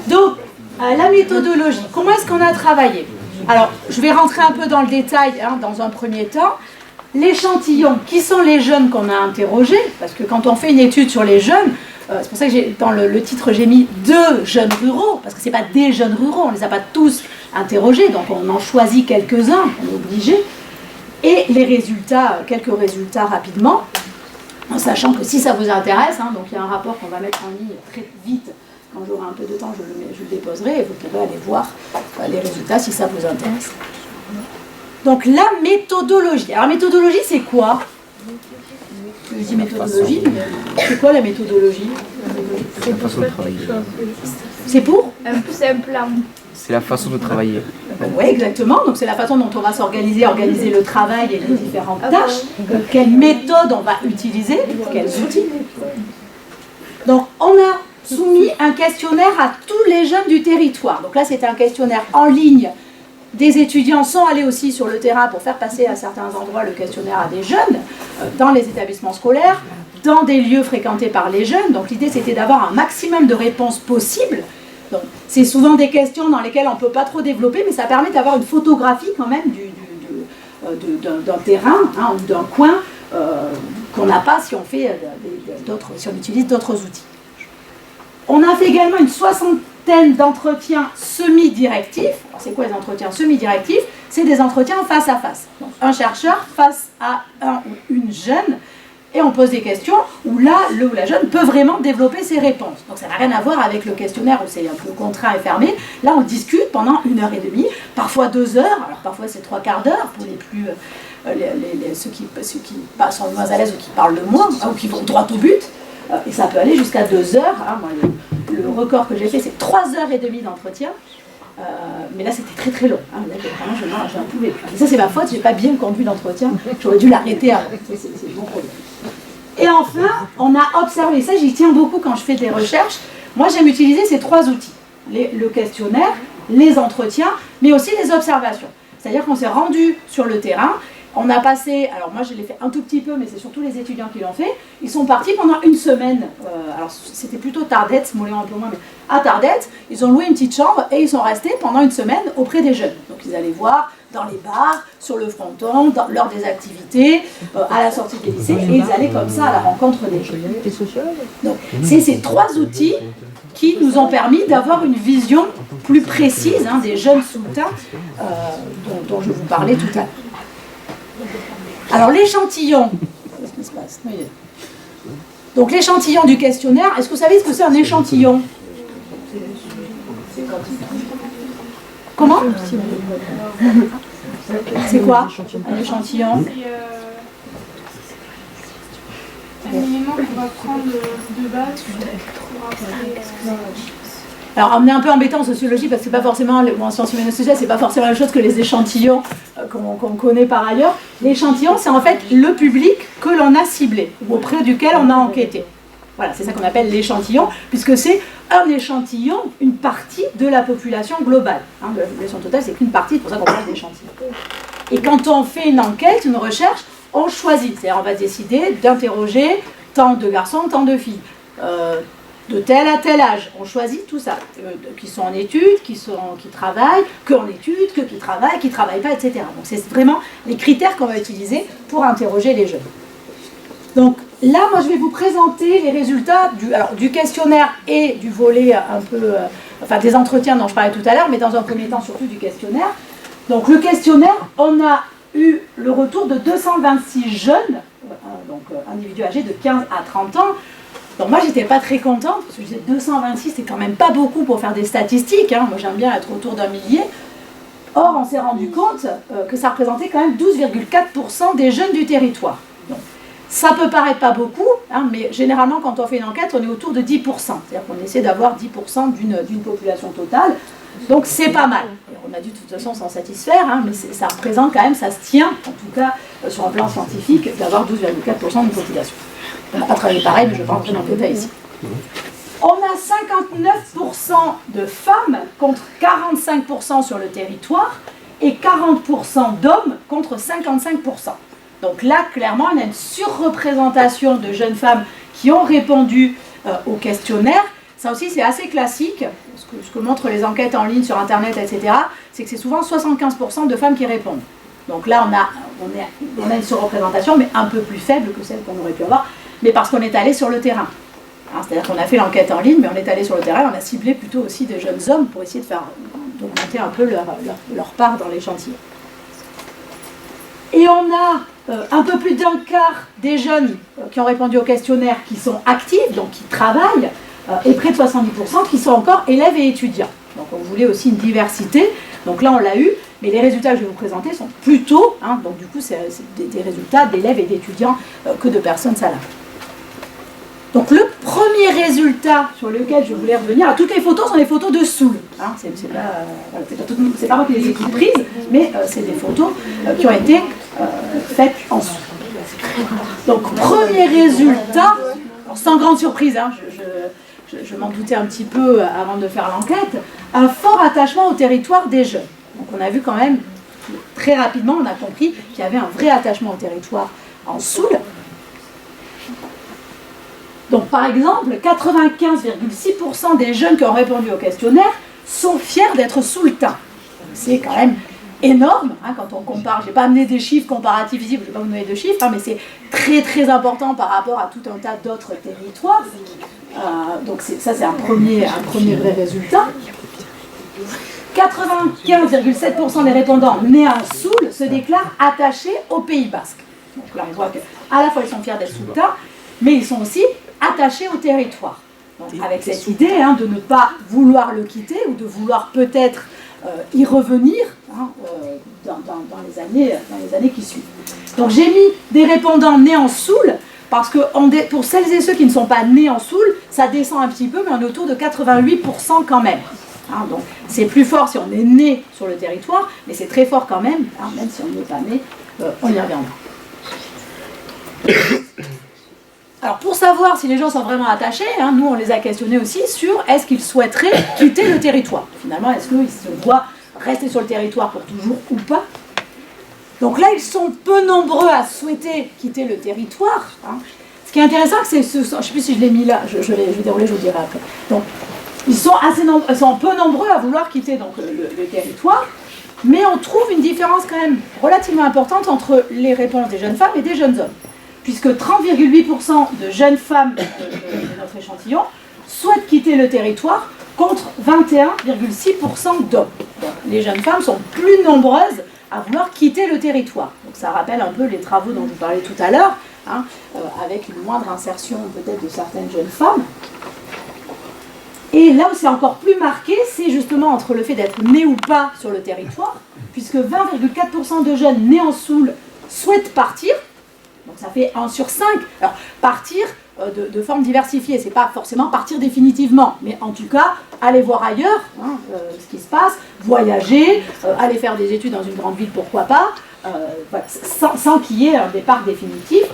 Donc, la méthodologie, comment est-ce qu'on a travaillé? Alors, je vais rentrer un peu dans le détail dans un premier temps. L'échantillon, qui sont les jeunes qu'on a interrogés? Parce que quand on fait une étude sur les jeunes, c'est pour ça que dans le titre j'ai mis 2 jeunes ruraux, parce que ce n'est pas des jeunes ruraux, on ne les a pas tous interrogés, donc on en choisit quelques-uns, on est obligé. Et les résultats, quelques résultats rapidement, en sachant que si ça vous intéresse, donc il y a un rapport qu'on va mettre en ligne très vite, quand j'aurai un peu de temps je le déposerai, et vous pourrez aller voir les résultats si ça vous intéresse. Donc la méthodologie. Alors la méthodologie c'est quoi? Je dis méthodologie, mais c'est quoi la méthodologie? C'est la façon de travailler. C'est pour? C'est un plan. C'est la façon de travailler. Oui, exactement. Donc c'est la façon dont on va s'organiser, organiser le travail et les différentes tâches. Quelle méthode on va utiliser, quels outils. Donc on a soumis un questionnaire à tous les jeunes du territoire. Donc là c'est un questionnaire en ligne. Des étudiants sont allés aussi sur le terrain pour faire passer à certains endroits le questionnaire à des jeunes, dans les établissements scolaires, dans des lieux fréquentés par les jeunes. Donc l'idée c'était d'avoir un maximum de réponses possibles. C'est souvent des questions dans lesquelles on ne peut pas trop développer, mais ça permet d'avoir une photographie quand même d'un terrain ou d'un coin qu'on n'a pas si on fait si on utilise d'autres outils. On a fait également une soixantaine d'entretiens semi-directifs. C'est quoi les entretiens semi-directifs? C'est des entretiens face à face. Donc, un chercheur face à un ou une jeune, et on pose des questions où là, le ou la jeune peut vraiment développer ses réponses. Donc ça n'a rien à voir avec le questionnaire où c'est un peu contraint et fermé. Là, on discute pendant 1h30, parfois 2 heures, alors parfois c'est 3/4 d'heure pour les plus... ceux qui sont moins à l'aise ou qui parlent le moins, ou qui vont droit au but. Et ça peut aller jusqu'à 2 heures. Moi, le record que j'ai fait, c'est 3h30 d'entretien. Mais là, c'était très très long. Là, vraiment, je n'en pouvais plus. Et ça, c'est ma faute, je n'ai pas bien conduit l'entretien. J'aurais dû l'arrêter avant. C'est mon problème. Et enfin, on a observé, ça j'y tiens beaucoup quand je fais des recherches. Moi, j'aime utiliser ces 3 outils. Le questionnaire, les entretiens, mais aussi les observations. C'est-à-dire qu'on s'est rendu sur le terrain. On a passé, alors moi je l'ai fait un tout petit peu, mais c'est surtout les étudiants qui l'ont fait. Ils sont partis pendant 1 semaine, alors c'était plutôt Tardets, Montléon un peu moins, mais à Tardets, ils ont loué une petite chambre et ils sont restés pendant 1 semaine auprès des jeunes. Donc ils allaient voir dans les bars, sur le fronton, lors des activités, à la sortie des lycées, et ils allaient comme ça à la rencontre des jeunes. Donc c'est ces 3 outils qui nous ont permis d'avoir une vision plus précise des jeunes souletains dont je vous parlais tout à l'heure. Alors l'échantillon, qu'est-ce qui se passe? Donc l'échantillon du questionnaire, est-ce que vous savez ce que c'est un échantillon? Comment? C'est quoi un échantillon? C'est un élément qu'on va prendre de base pour après... Alors, on est un peu embêtant en sociologie parce que c'est pas forcément, en sciences humaines et sociales, c'est pas forcément la chose que les échantillons qu'on connaît par ailleurs. L'échantillon, c'est en fait le public que l'on a ciblé, ou auprès duquel on a enquêté. Voilà, c'est ça qu'on appelle l'échantillon, puisque c'est un échantillon, une partie de la population globale. Hein, la population totale, c'est qu'une partie, c'est pour ça qu'on parle d'échantillon. Et quand on fait une enquête, une recherche, on choisit. C'est-à-dire, on va décider d'interroger tant de garçons, tant de filles. De tel à tel âge, on choisit tout ça, qui sont en études, qui travaillent, qu'en études, qui travaillent pas, etc. Donc c'est vraiment les critères qu'on va utiliser pour interroger les jeunes. Donc là, moi je vais vous présenter les résultats du questionnaire et du volet un peu, des entretiens dont je parlais tout à l'heure, mais dans un premier temps surtout du questionnaire. Donc le questionnaire, on a eu le retour de 226 jeunes, donc individus âgés de 15 à 30 ans. Donc moi j'étais pas très contente, parce que je disais 226 c'est quand même pas beaucoup pour faire des statistiques, hein. Moi j'aime bien être autour d'un millier. Or on s'est rendu compte que ça représentait quand même 12,4% des jeunes du territoire. Donc, ça peut paraître pas beaucoup, hein, mais généralement quand on fait une enquête on est autour de 10%, c'est-à-dire qu'on essaie d'avoir 10% d'une population totale, donc c'est pas mal. Et on a dû de toute façon s'en satisfaire, hein, mais ça représente quand même, ça se tient, en tout cas sur un plan scientifique, d'avoir 12,4% d'une population. On n'a pas travaillé pareil, mais je ne vais pas rentrer dans le détail ici. On a 59% de femmes contre 45% sur le territoire et 40% d'hommes contre 55%. Donc là, clairement, on a une surreprésentation de jeunes femmes qui ont répondu au questionnaire. Ça aussi, c'est assez classique. Ce que montrent les enquêtes en ligne sur Internet, etc., c'est que c'est souvent 75% de femmes qui répondent. Donc là, on a une surreprésentation, mais un peu plus faible que celle qu'on aurait pu avoir, mais parce qu'on est allé sur le terrain. Hein, c'est-à-dire qu'on a fait l'enquête en ligne, mais on est allé sur le terrain, on a ciblé plutôt aussi des jeunes hommes pour essayer d'augmenter un peu leur part dans l'échantillon. Et on a un peu plus d'un quart des jeunes qui ont répondu au questionnaire qui sont actifs, donc qui travaillent, et près de 70% qui sont encore élèves et étudiants. Donc on voulait aussi une diversité, donc là on l'a eu, mais les résultats que je vais vous présenter sont plutôt, hein, donc du coup c'est des résultats d'élèves et d'étudiants que de personnes salariées. Donc le premier résultat sur lequel je voulais revenir, alors, toutes les photos sont des photos de Soule, hein, c'est pas moi qui les ai toutes prises, mais c'est des photos qui ont été faites en Soule. Donc premier résultat, alors, sans grande surprise, hein, je m'en doutais un petit peu avant de faire l'enquête, un fort attachement au territoire des jeunes. Donc on a vu quand même, très rapidement, on a compris qu'il y avait un vrai attachement au territoire en Soule. Donc par exemple, 95,6% des jeunes qui ont répondu au questionnaire sont fiers d'être souletains. C'est quand même énorme, hein, quand on compare. Je n'ai pas amené des chiffres comparatifs ici, je ne vais pas vous donner de chiffres, hein, mais c'est très très important par rapport à tout un tas d'autres territoires. Donc ça c'est un premier vrai résultat. 95,7% des répondants nés à Soule se déclarent attachés au Pays Basque. Donc là on voit qu'à la fois ils sont fiers d'être souletains, mais ils sont aussi attachés au territoire. Donc, avec cette idée, hein, de ne pas vouloir le quitter ou de vouloir peut-être y revenir, hein, dans les années qui suivent. Donc j'ai mis des répondants nés en Soule parce que pour celles et ceux qui ne sont pas nés en Soule, ça descend un petit peu, mais on est autour de 88% quand même. Hein, donc c'est plus fort si on est né sur le territoire, mais c'est très fort quand même, hein, même si on n'est pas né, on y reviendra. Alors pour savoir si les gens sont vraiment attachés, hein, nous on les a questionnés aussi sur est-ce qu'ils souhaiteraient quitter le territoire. Finalement, est-ce qu'ils se voient rester sur le territoire pour toujours ou pas? Donc là, ils sont peu nombreux à souhaiter quitter le territoire. Hein. Ce qui est intéressant, c'est je ne sais plus si je l'ai mis là, je vais dérouler, je vous dirai après. Donc ils sont peu nombreux à vouloir quitter donc, le territoire, mais on trouve une différence quand même relativement importante entre les réponses des jeunes femmes et des jeunes hommes. Puisque 30,8% de jeunes femmes de notre échantillon souhaitent quitter le territoire contre 21,6% d'hommes. Les jeunes femmes sont plus nombreuses à vouloir quitter le territoire. Donc ça rappelle un peu les travaux dont je vous parlais tout à l'heure, hein, avec une moindre insertion peut-être de certaines jeunes femmes. Et là où c'est encore plus marqué, c'est justement entre le fait d'être né ou pas sur le territoire, puisque 20,4% de jeunes nés en Soule souhaitent partir. Donc ça fait 1 sur 5. Alors partir, de formes diversifiées. C'est pas forcément partir définitivement, mais en tout cas, aller voir ailleurs ce qui se passe, voyager, aller faire des études dans une grande ville, pourquoi pas, voilà, sans qu'il y ait un départ définitif.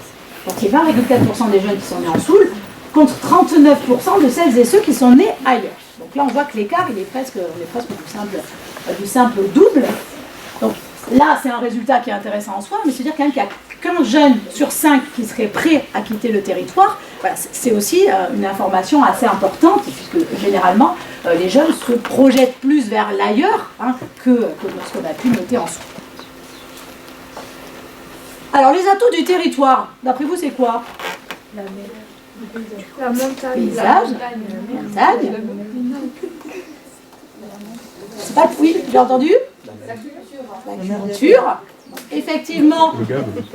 Donc c'est 20,4% des jeunes qui sont nés en Soule, contre 39% de celles et ceux qui sont nés ailleurs. Donc là, on voit que l'écart, il est presque du simple double. Donc là, c'est un résultat qui est intéressant en soi, mais c'est-à-dire quand même qu'il y a qu'un jeune sur 5 qui serait prêt à quitter le territoire. Voilà, c'est aussi une information assez importante, puisque généralement, les jeunes se projettent plus vers l'ailleurs que ce qu'on a pu noter en soi. Alors, les atouts du territoire, d'après vous, c'est quoi? La montagne. Paysage, montagne. C'est pas oui, j'ai entendu? La culture. Effectivement,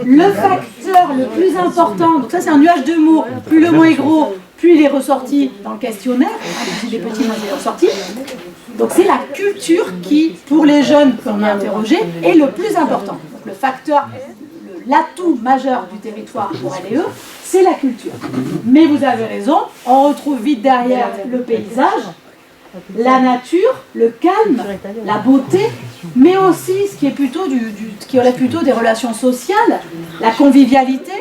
le facteur le plus important, donc ça c'est un nuage de mots, plus le mot est gros, plus il est ressorti dans le questionnaire, plus il est petit, moins il est ressorti. Donc c'est la culture qui, pour les jeunes qu'on a interrogés, est le plus important. Donc le facteur, l'atout majeur du territoire pour LE, c'est la culture. Mais vous avez raison, on retrouve vite derrière le paysage, la nature, le calme, la beauté, mais aussi ce qui est plutôt ce qui relève plutôt des relations sociales, la convivialité,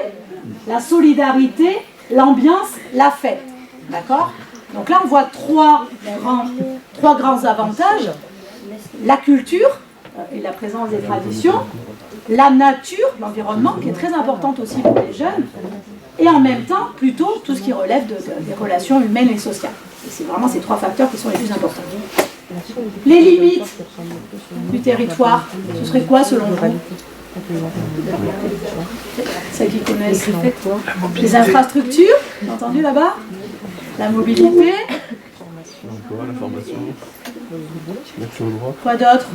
la solidarité, l'ambiance, la fête. D'accord? Donc là, on voit trois grands avantages. La culture et la présence des traditions, la nature, l'environnement, qui est très importante aussi pour les jeunes, et en même temps, plutôt, tout ce qui relève des relations humaines et sociales. Et c'est vraiment ces trois facteurs qui sont les plus importants. Les limites du territoire, ce serait quoi selon vous? Celles qui connaissent les infrastructures, vous avez entendu là-bas? La mobilité. Quoi d'autre?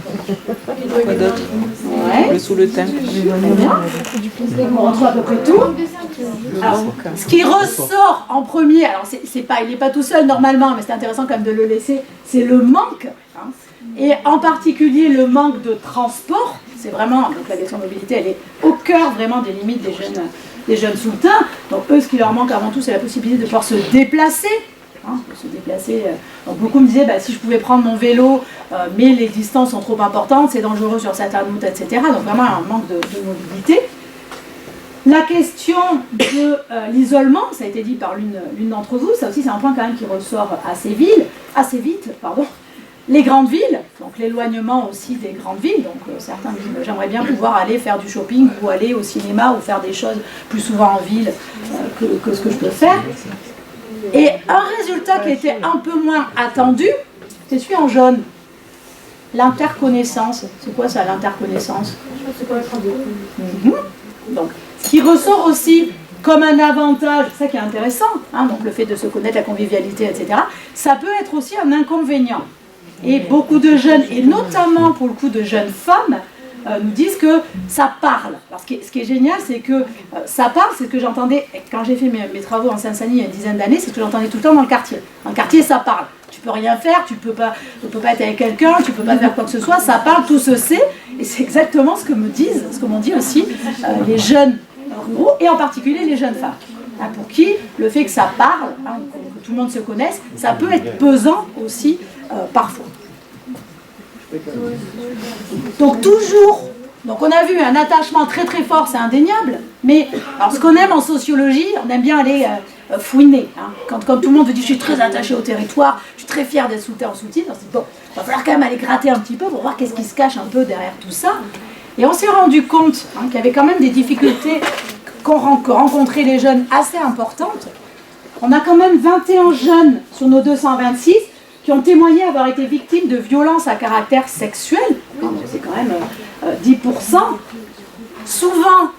Ouais. Le sous le teint. On retrouve à peu près tout. Alors, ce qui ressort en premier, alors il n'est pas tout seul normalement, mais c'est intéressant quand même de le laisser, c'est le manque. Et en particulier le manque de transport. C'est vraiment, donc la question de mobilité, elle est au cœur vraiment des limites des jeunes souletains. Donc eux, ce qui leur manque avant tout, c'est la possibilité de pouvoir se déplacer. Donc beaucoup me disaient, si je pouvais prendre mon vélo, mais les distances sont trop importantes, c'est dangereux sur certaines routes, etc. Donc vraiment un manque de mobilité. La question de l'isolement, ça a été dit par l'une d'entre vous, ça aussi c'est un point quand même qui ressort assez vite. Les grandes villes, donc l'éloignement aussi des grandes villes, donc certains disent j'aimerais bien pouvoir aller faire du shopping ou aller au cinéma ou faire des choses plus souvent en ville que ce que je peux faire. Et un résultat qui était un peu moins attendu, c'est celui en jaune. L'interconnaissance. C'est quoi ça, l'interconnaissance? Donc, ce qui ressort aussi comme un avantage, c'est ça qui est intéressant, donc le fait de se connaître, la convivialité, etc., ça peut être aussi un inconvénient. Et beaucoup de jeunes, et notamment pour le coup de jeunes femmes, nous disent que ça parle. Alors ce qui est génial, c'est que ça parle, c'est ce que j'entendais quand j'ai fait mes travaux en Seine-Saint-Denis il y a une dizaine d'années, c'est ce que j'entendais tout le temps dans le quartier. Dans le quartier, ça parle. Tu peux rien faire, tu peux pas être avec quelqu'un, tu peux pas faire quoi que ce soit, ça parle, tout se sait. Et c'est exactement ce que m'ont dit aussi les jeunes ruraux, et en particulier les jeunes femmes. Pour qui le fait que ça parle, que tout le monde se connaisse, ça peut être pesant aussi parfois. Donc donc on a vu un attachement très très fort, c'est indéniable, mais alors ce qu'on aime en sociologie, on aime bien aller fouiner. Quand tout le monde dit je suis très attaché au territoire, je suis très fier d'être soultain en soutien, on se dit bon, il va falloir quand même aller gratter un petit peu pour voir qu'est-ce qui se cache un peu derrière tout ça. Et on s'est rendu compte qu'il y avait quand même des difficultés qu'ont rencontrées les jeunes assez importantes. On a quand même 21 jeunes sur nos 226 qui ont témoigné avoir été victimes de violences à caractère sexuel. C'est quand même 10%.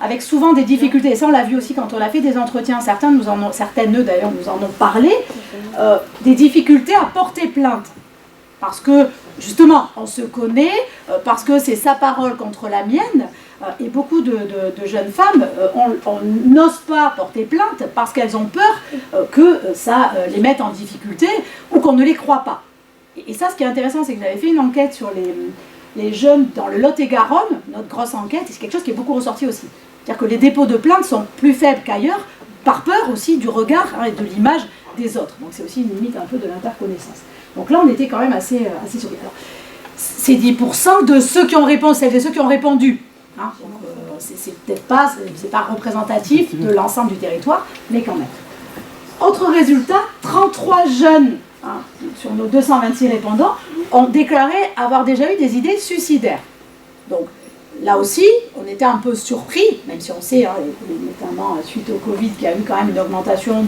Avec souvent des difficultés, et ça on l'a vu aussi quand on a fait des entretiens, certaines d'ailleurs nous en ont parlé, des difficultés à porter plainte. Parce que justement, on se connaît, parce que c'est sa parole contre la mienne, et beaucoup de jeunes femmes n'osent pas porter plainte parce qu'elles ont peur que ça les mette en difficulté ou qu'on ne les croit pas. Et ça, ce qui est intéressant, c'est que j'avais fait une enquête sur les jeunes dans le Lot-et-Garonne, notre grosse enquête, et c'est quelque chose qui est beaucoup ressorti aussi. C'est-à-dire que les dépôts de plainte sont plus faibles qu'ailleurs par peur aussi du regard et de l'image des autres. Donc c'est aussi une limite un peu de l'interconnaissance. Donc là, on était quand même assez surpris. Alors, c'est 10% de ceux qui ont répondu, celles et ceux qui ont répondu. Hein, c'est peut-être pas, c'est pas représentatif de l'ensemble du territoire, mais quand même. Autre résultat, 33 jeunes sur nos 226 répondants ont déclaré avoir déjà eu des idées suicidaires. Donc là aussi, on était un peu surpris, même si on sait, notamment suite au Covid, qu'il y a eu quand même une augmentation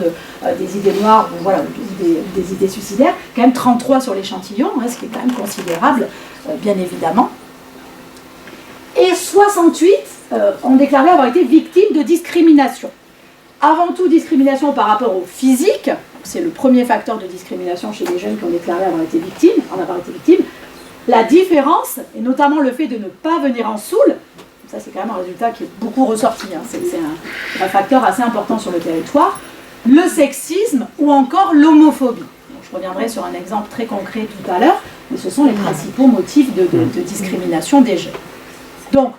des idées noires, voilà, des idées suicidaires, quand même 33 sur l'échantillon, ce qui est quand même considérable, bien évidemment. Et 68 ont déclaré avoir été victimes de discrimination. Avant tout, discrimination par rapport au physique, c'est le premier facteur de discrimination chez les jeunes qui ont déclaré avoir été victimes, La différence, et notamment le fait de ne pas venir en Soule, ça c'est quand même un résultat qui est beaucoup ressorti, c'est un facteur assez important sur le territoire, le sexisme ou encore l'homophobie. Je reviendrai sur un exemple très concret tout à l'heure, mais ce sont les principaux motifs de discrimination des jeunes. Donc,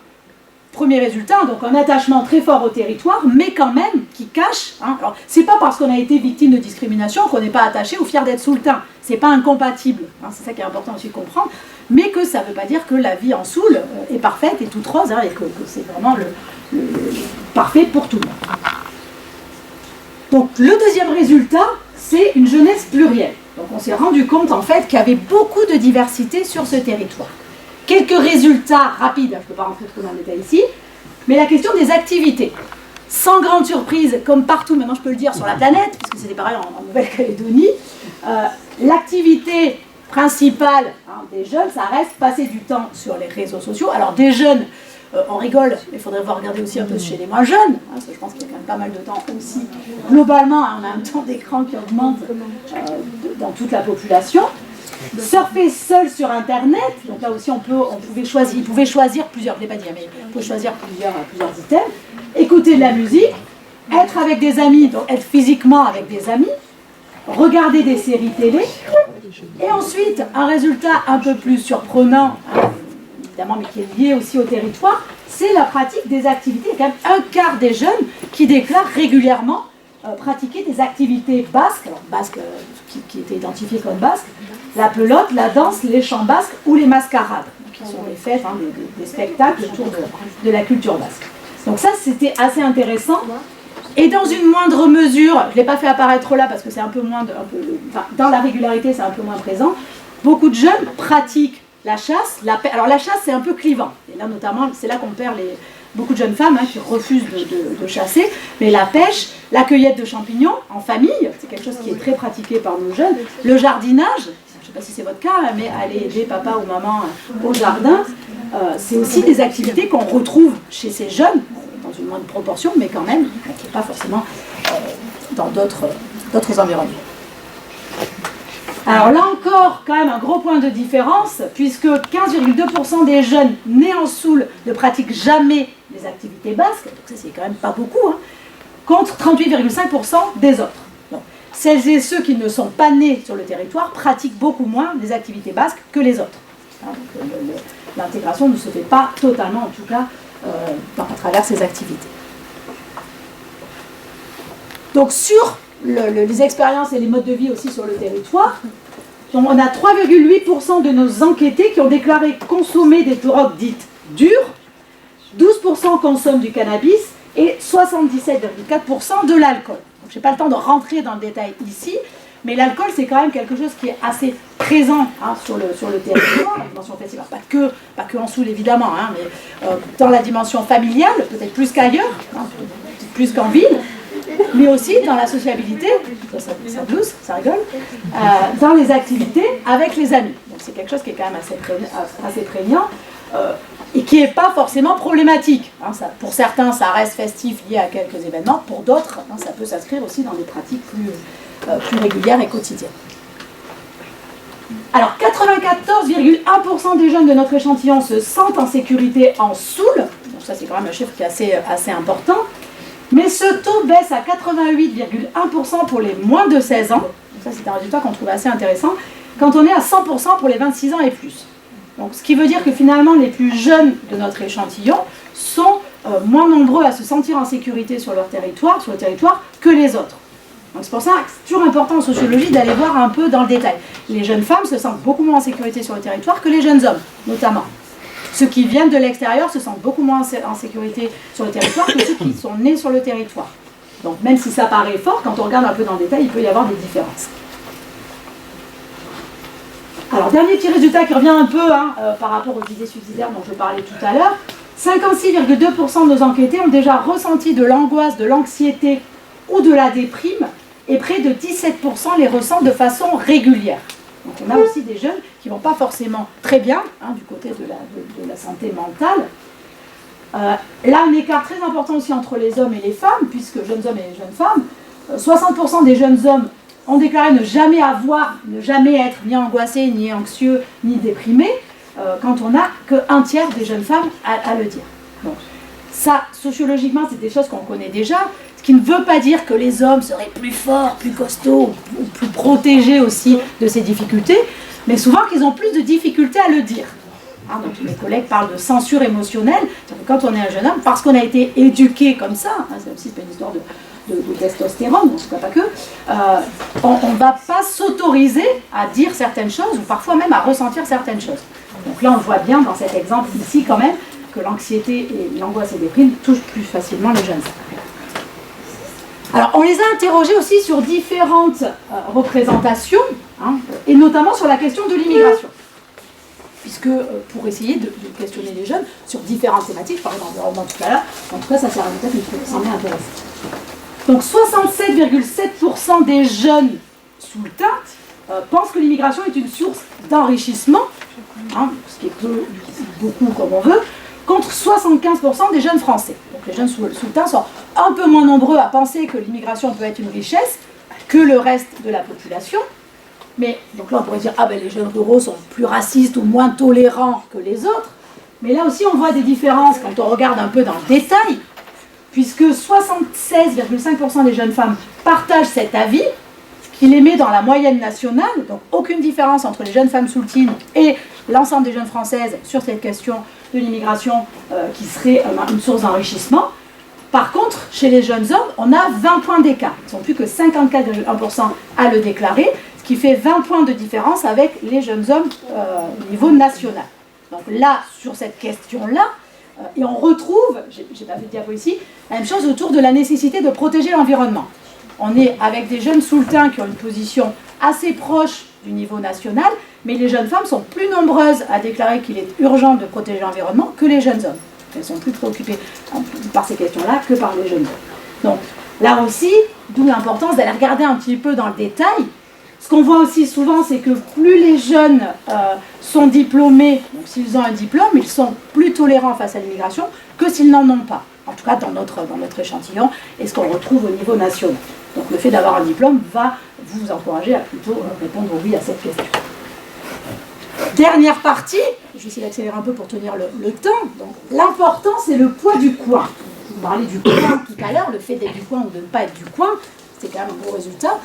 premier résultat, donc un attachement très fort au territoire, mais quand même qui cache. Alors, c'est pas parce qu'on a été victime de discrimination qu'on n'est pas attaché ou fier d'être soultain. C'est pas incompatible. C'est ça qui est important aussi de comprendre. Mais que ça ne veut pas dire que la vie en Soule est parfaite et toute rose, et que c'est vraiment le parfait pour tout le monde. Donc, le deuxième résultat, c'est une jeunesse plurielle. Donc, on s'est rendu compte en fait qu'il y avait beaucoup de diversité sur ce territoire. Quelques résultats rapides, je ne peux pas rentrer trop dans le détail ici, mais la question des activités. Sans grande surprise, comme partout, maintenant je peux le dire, sur la planète, puisque c'était pareil en Nouvelle-Calédonie, l'activité principale des jeunes, ça reste passer du temps sur les réseaux sociaux. Alors des jeunes, on rigole, mais il faudrait voir regarder aussi un peu chez les moins jeunes, parce que je pense qu'il y a quand même pas mal de temps aussi. Globalement, on a un temps d'écran qui augmente dans toute la population. Surfer seul sur Internet, donc là aussi ils pouvaient choisir plusieurs, je ne l'ai pas dit, mais on peut choisir plusieurs items, écouter de la musique, être avec des amis, donc être physiquement avec des amis, regarder des séries télé, et ensuite un résultat un peu plus surprenant, évidemment, mais qui est lié aussi au territoire, c'est la pratique des activités. Il y a quand même un quart des jeunes qui déclarent régulièrement pratiquer des activités basques, alors basques qui étaient identifiées comme basques, la pelote, la danse, les chants basques ou les mascarades, qui sont les fêtes, des spectacles autour de la culture basque. Donc ça, c'était assez intéressant. Et dans une moindre mesure, je ne l'ai pas fait apparaître là parce que c'est un peu moins, dans la régularité, c'est un peu moins présent, beaucoup de jeunes pratiquent la chasse, la pêche. Alors la chasse, c'est un peu clivant. Et là, notamment, c'est là qu'on perd beaucoup de jeunes femmes qui refusent de chasser. Mais la pêche, la cueillette de champignons en famille, c'est quelque chose qui est très pratiqué par nos jeunes. Le jardinage, je ne sais pas si c'est votre cas, mais aller aider papa ou maman au jardin, c'est aussi des activités qu'on retrouve chez ces jeunes, dans une moindre proportion, mais quand même, qui n'est pas forcément dans d'autres environnements. Alors là encore, quand même un gros point de différence, puisque 15,2% des jeunes nés en Soule ne pratiquent jamais les activités basques, donc ça c'est quand même pas beaucoup, contre 38,5% des autres. Donc, celles et ceux qui ne sont pas nés sur le territoire pratiquent beaucoup moins les activités basques que les autres. L'intégration ne se fait pas totalement, en tout cas, à travers ces activités. Donc sur les expériences et les modes de vie aussi sur le territoire, on a 3,8% de nos enquêtés qui ont déclaré consommer des drogues dites dures, 12% consomment du cannabis et 77,4% de l'alcool. Je n'ai pas le temps de rentrer dans le détail ici, mais l'alcool c'est quand même quelque chose qui est assez présent sur le territoire, la dimension festive, pas que en Soule évidemment, mais dans la dimension familiale, peut-être plus qu'ailleurs, plus qu'en ville, mais aussi dans la sociabilité, ça douce, ça rigole, dans les activités avec les amis. Donc c'est quelque chose qui est quand même assez prégnant et qui n'est pas forcément problématique. Pour certains, ça reste festif lié à quelques événements, pour d'autres, ça peut s'inscrire aussi dans des pratiques plus régulières et quotidiennes. Alors 94,1% des jeunes de notre échantillon se sentent en sécurité en Soule, donc ça c'est quand même un chiffre qui est assez important. Mais ce taux baisse à 88,1% pour les moins de 16 ans. Donc ça, c'est un résultat qu'on trouve assez intéressant. Quand on est à 100% pour les 26 ans et plus. Donc, ce qui veut dire que finalement, les plus jeunes de notre échantillon sont moins nombreux à se sentir en sécurité sur le territoire, que les autres. Donc c'est pour ça que c'est toujours important en sociologie d'aller voir un peu dans le détail. Les jeunes femmes se sentent beaucoup moins en sécurité sur le territoire que les jeunes hommes, notamment. Ceux qui viennent de l'extérieur se sentent beaucoup moins en sécurité sur le territoire que ceux qui sont nés sur le territoire. Donc même si ça paraît fort, quand on regarde un peu dans le détail, il peut y avoir des différences. Alors dernier petit résultat qui revient un peu par rapport aux idées suicidaires dont je parlais tout à l'heure, 56,2% de nos enquêtés ont déjà ressenti de l'angoisse, de l'anxiété ou de la déprime, et près de 17% les ressentent de façon régulière. Donc on a aussi des jeunes qui ne vont pas forcément très bien, du côté de la santé mentale. Là, un écart très important aussi entre les hommes et les femmes, puisque jeunes hommes et jeunes femmes, 60% des jeunes hommes ont déclaré ne jamais être ni angoissés, ni anxieux, ni déprimés, quand on n'a qu'un tiers des jeunes femmes à le dire. Donc, ça, sociologiquement, c'est des choses qu'on connaît déjà, ce qui ne veut pas dire que les hommes seraient plus forts, plus costauds, ou plus protégés aussi de ces difficultés, mais souvent qu'ils ont plus de difficultés à le dire. Donc mes collègues parlent de censure émotionnelle, quand on est un jeune homme, parce qu'on a été éduqué comme ça, c'est aussi une histoire de testostérone, en tout cas pas que, on ne va pas s'autoriser à dire certaines choses, ou parfois même à ressentir certaines choses. Donc là on le voit bien dans cet exemple ici quand même, que l'anxiété et l'angoisse et les déprime touchent plus facilement les jeunes. Alors on les a interrogés aussi sur différentes représentations, et notamment sur la question de l'immigration. Puisque pour essayer de questionner les jeunes sur différentes thématiques, je parlais d'environnement tout à l'heure, en tout cas ça c'est un résultat qui me semblait intéressant. Donc 67,7% des jeunes sous le teinte pensent que l'immigration est une source d'enrichissement, ce qui est beaucoup comme on veut, contre 75% des jeunes français. Donc les jeunes sous le teint sont un peu moins nombreux à penser que l'immigration peut être une richesse que le reste de la population. Mais, donc là on pourrait dire, les jeunes ruraux sont plus racistes ou moins tolérants que les autres. Mais là aussi on voit des différences quand on regarde un peu dans le détail, puisque 76,5% des jeunes femmes partagent cet avis, ce qui les met dans la moyenne nationale, donc aucune différence entre les jeunes femmes sous le teint et l'ensemble des jeunes françaises sur cette question de l'immigration qui serait une source d'enrichissement. Par contre, chez les jeunes hommes, on a 20 points d'écart. Ils ne sont plus que 54,1% à le déclarer, ce qui fait 20 points de différence avec les jeunes hommes au niveau national. Donc là, sur cette question-là, et on retrouve, j'ai pas fait de diapo ici, la même chose autour de la nécessité de protéger l'environnement. On est avec des jeunes sous le teint qui ont une position assez proche du niveau national, mais les jeunes femmes sont plus nombreuses à déclarer qu'il est urgent de protéger l'environnement que les jeunes hommes. Elles sont plus préoccupées par ces questions-là que par les jeunes hommes. Donc là aussi, d'où l'importance d'aller regarder un petit peu dans le détail. Ce qu'on voit aussi souvent, c'est que plus les jeunes sont diplômés, donc s'ils ont un diplôme, ils sont plus tolérants face à l'immigration que s'ils n'en ont pas. En tout cas, dans notre échantillon, et ce qu'on retrouve au niveau national. Donc le fait d'avoir un diplôme va vous encourager à plutôt répondre oui à cette question. Dernière partie, je vais essayer d'accélérer un peu pour tenir le temps. Donc l'important, c'est le poids du coin. Je vous parlais du coin tout à l'heure, le fait d'être du coin ou de ne pas être du coin, c'est quand même un gros résultat.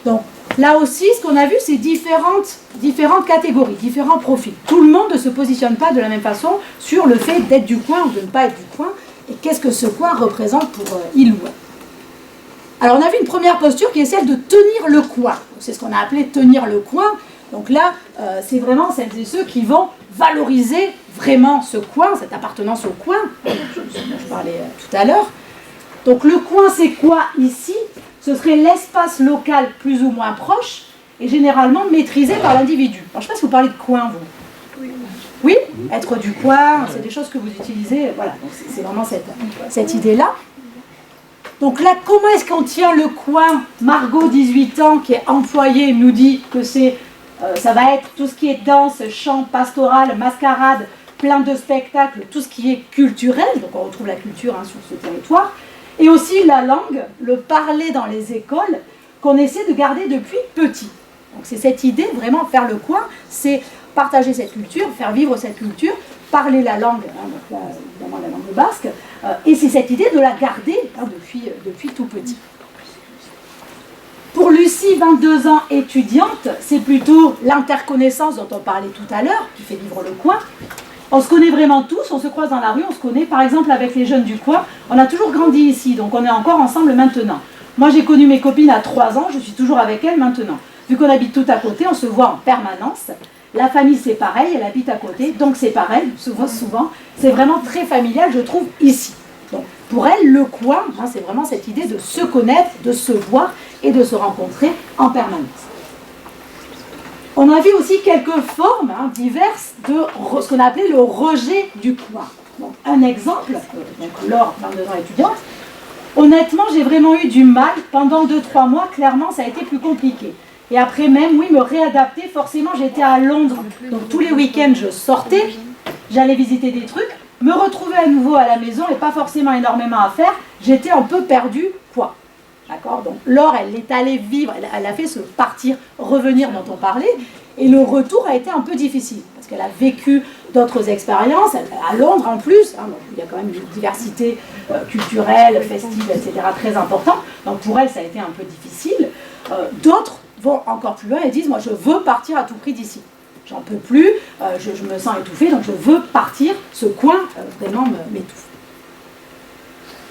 Donc là aussi, ce qu'on a vu, c'est différentes catégories, différents profils. Tout le monde ne se positionne pas de la même façon sur le fait d'être du coin ou de ne pas être du coin, et qu'est-ce que ce coin représente pour il ou elle. Alors on a vu une première posture qui est celle de tenir le coin. C'est ce qu'on a appelé tenir le coin. Donc là, c'est vraiment celles et ceux qui vont valoriser vraiment ce coin, cette appartenance au coin, dont je parlais tout à l'heure. Donc le coin, c'est quoi ici ? Ce serait l'espace local plus ou moins proche et généralement maîtrisé par l'individu. Alors, je ne sais pas si vous parlez de coin, vous. Oui, être du coin, c'est des choses que vous utilisez. Voilà, donc c'est vraiment cette idée-là. Donc là, comment est-ce qu'on tient le coin ? Margot, 18 ans, qui est employée, nous dit que ça va être tout ce qui est danse, chant, pastoral, mascarade, plein de spectacles, tout ce qui est culturel. Donc on retrouve la culture sur ce territoire. Et aussi la langue, le parler dans les écoles, qu'on essaie de garder depuis petit. Donc c'est cette idée, vraiment faire le coin, c'est partager cette culture, faire vivre cette culture, parler la langue, donc là, évidemment la langue basque, et c'est cette idée de la garder depuis tout petit. Pour Lucie, 22 ans, étudiante, c'est plutôt l'interconnaissance dont on parlait tout à l'heure, qui fait vivre le coin, On se connaît vraiment tous, on se croise dans la rue, on se connaît. Par exemple, avec les jeunes du coin, on a toujours grandi ici, donc on est encore ensemble maintenant. Moi, j'ai connu mes copines à 3 ans, je suis toujours avec elles maintenant. Vu qu'on habite tout à côté, on se voit en permanence. La famille, c'est pareil, elle habite à côté, donc c'est pareil, on se voit souvent. C'est vraiment très familial, je trouve, ici. Donc, pour elle, le coin, hein, c'est vraiment cette idée de se connaître, de se voir et de se rencontrer en permanence. On a vu aussi quelques formes diverses de ce qu'on a appelé le rejet du coin. Donc, un exemple, donc Laure, 22 ans étudiante, honnêtement, j'ai vraiment eu du mal. Pendant 2-3 mois, clairement, ça a été plus compliqué. Et après même, oui, me réadapter, forcément, j'étais à Londres. Donc tous les week-ends, je sortais, j'allais visiter des trucs, me retrouver à nouveau à la maison et pas forcément énormément à faire. J'étais un peu perdue, quoi. D'accord? Donc Laure, elle est allée vivre, elle a fait ce partir, revenir dont on parlait. Et le retour a été un peu difficile, parce qu'elle a vécu d'autres expériences, à Londres en plus, hein, donc il y a quand même une diversité culturelle, festive, etc. très importante. Donc pour elle, ça a été un peu difficile. D'autres vont encore plus loin et disent, moi je veux partir à tout prix d'ici. J'en peux plus, je me sens étouffée, donc je veux partir, ce coin vraiment m'étouffe.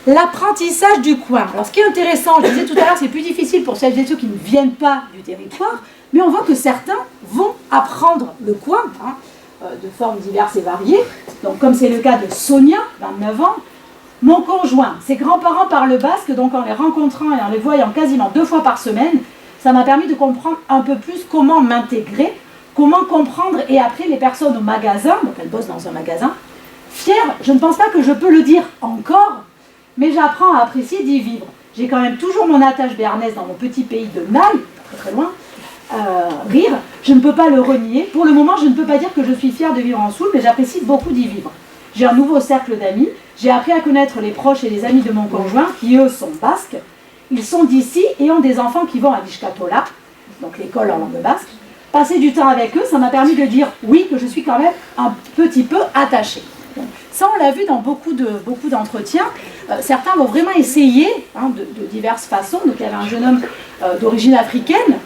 L'apprentissage du coin. Alors ce qui est intéressant, je disais tout à l'heure, c'est plus difficile pour celles et ceux qui ne viennent pas du territoire, mais on voit que certains vont apprendre le coin, de formes diverses et variées. Donc comme c'est le cas de Sonia, 29 ans, mon conjoint, ses grands-parents parlent basque, donc en les rencontrant et en les voyant quasiment 2 fois par semaine, ça m'a permis de comprendre un peu plus comment m'intégrer, comment comprendre et appeler les personnes au magasin, donc elle bosse dans un magasin. Fière, je ne pense pas que je peux le dire encore, mais j'apprends à apprécier d'y vivre. J'ai quand même toujours mon attache béarnaise dans mon petit pays de Naï, très très loin, rire, je ne peux pas le renier. Pour le moment, je ne peux pas dire que je suis fière de vivre en Soule, mais j'apprécie beaucoup d'y vivre. J'ai un nouveau cercle d'amis, j'ai appris à connaître les proches et les amis de mon conjoint, qui eux sont basques. Ils sont d'ici et ont des enfants qui vont à Vizcatola, donc l'école en langue basque. Passer du temps avec eux, ça m'a permis de dire oui, que je suis quand même un petit peu attachée. Donc, ça, on l'a vu dans beaucoup d'entretiens. Certains vont vraiment essayer de diverses façons. Donc, il y avait un jeune homme d'origine africaine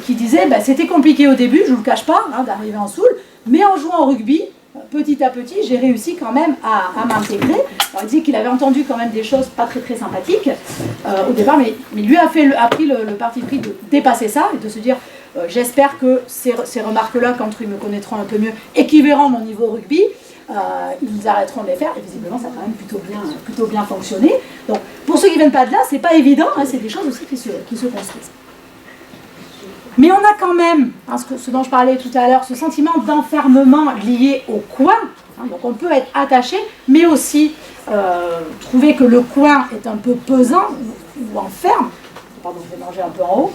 qui disait c'était compliqué au début, je ne vous le cache pas, d'arriver en Soule, mais en jouant au rugby, petit à petit, j'ai réussi quand même à m'intégrer. Alors, il disait qu'il avait entendu quand même des choses pas très très sympathiques au départ, mais lui a pris le parti pris de dépasser ça et de se dire j'espère que ces remarques-là, quand ils me connaîtront un peu mieux et qu'ils verront mon niveau au rugby, ils arrêteront de les faire. Et visiblement, ça a quand même plutôt bien fonctionné. Donc, pour ceux qui ne viennent pas de là, c'est pas évident, c'est des choses aussi qui se construisent. Mais on a quand même, ce dont je parlais tout à l'heure, ce sentiment d'enfermement lié au coin. Donc on peut être attaché, mais aussi trouver que le coin est un peu pesant ou enferme. Pardon, je vais manger un peu en haut.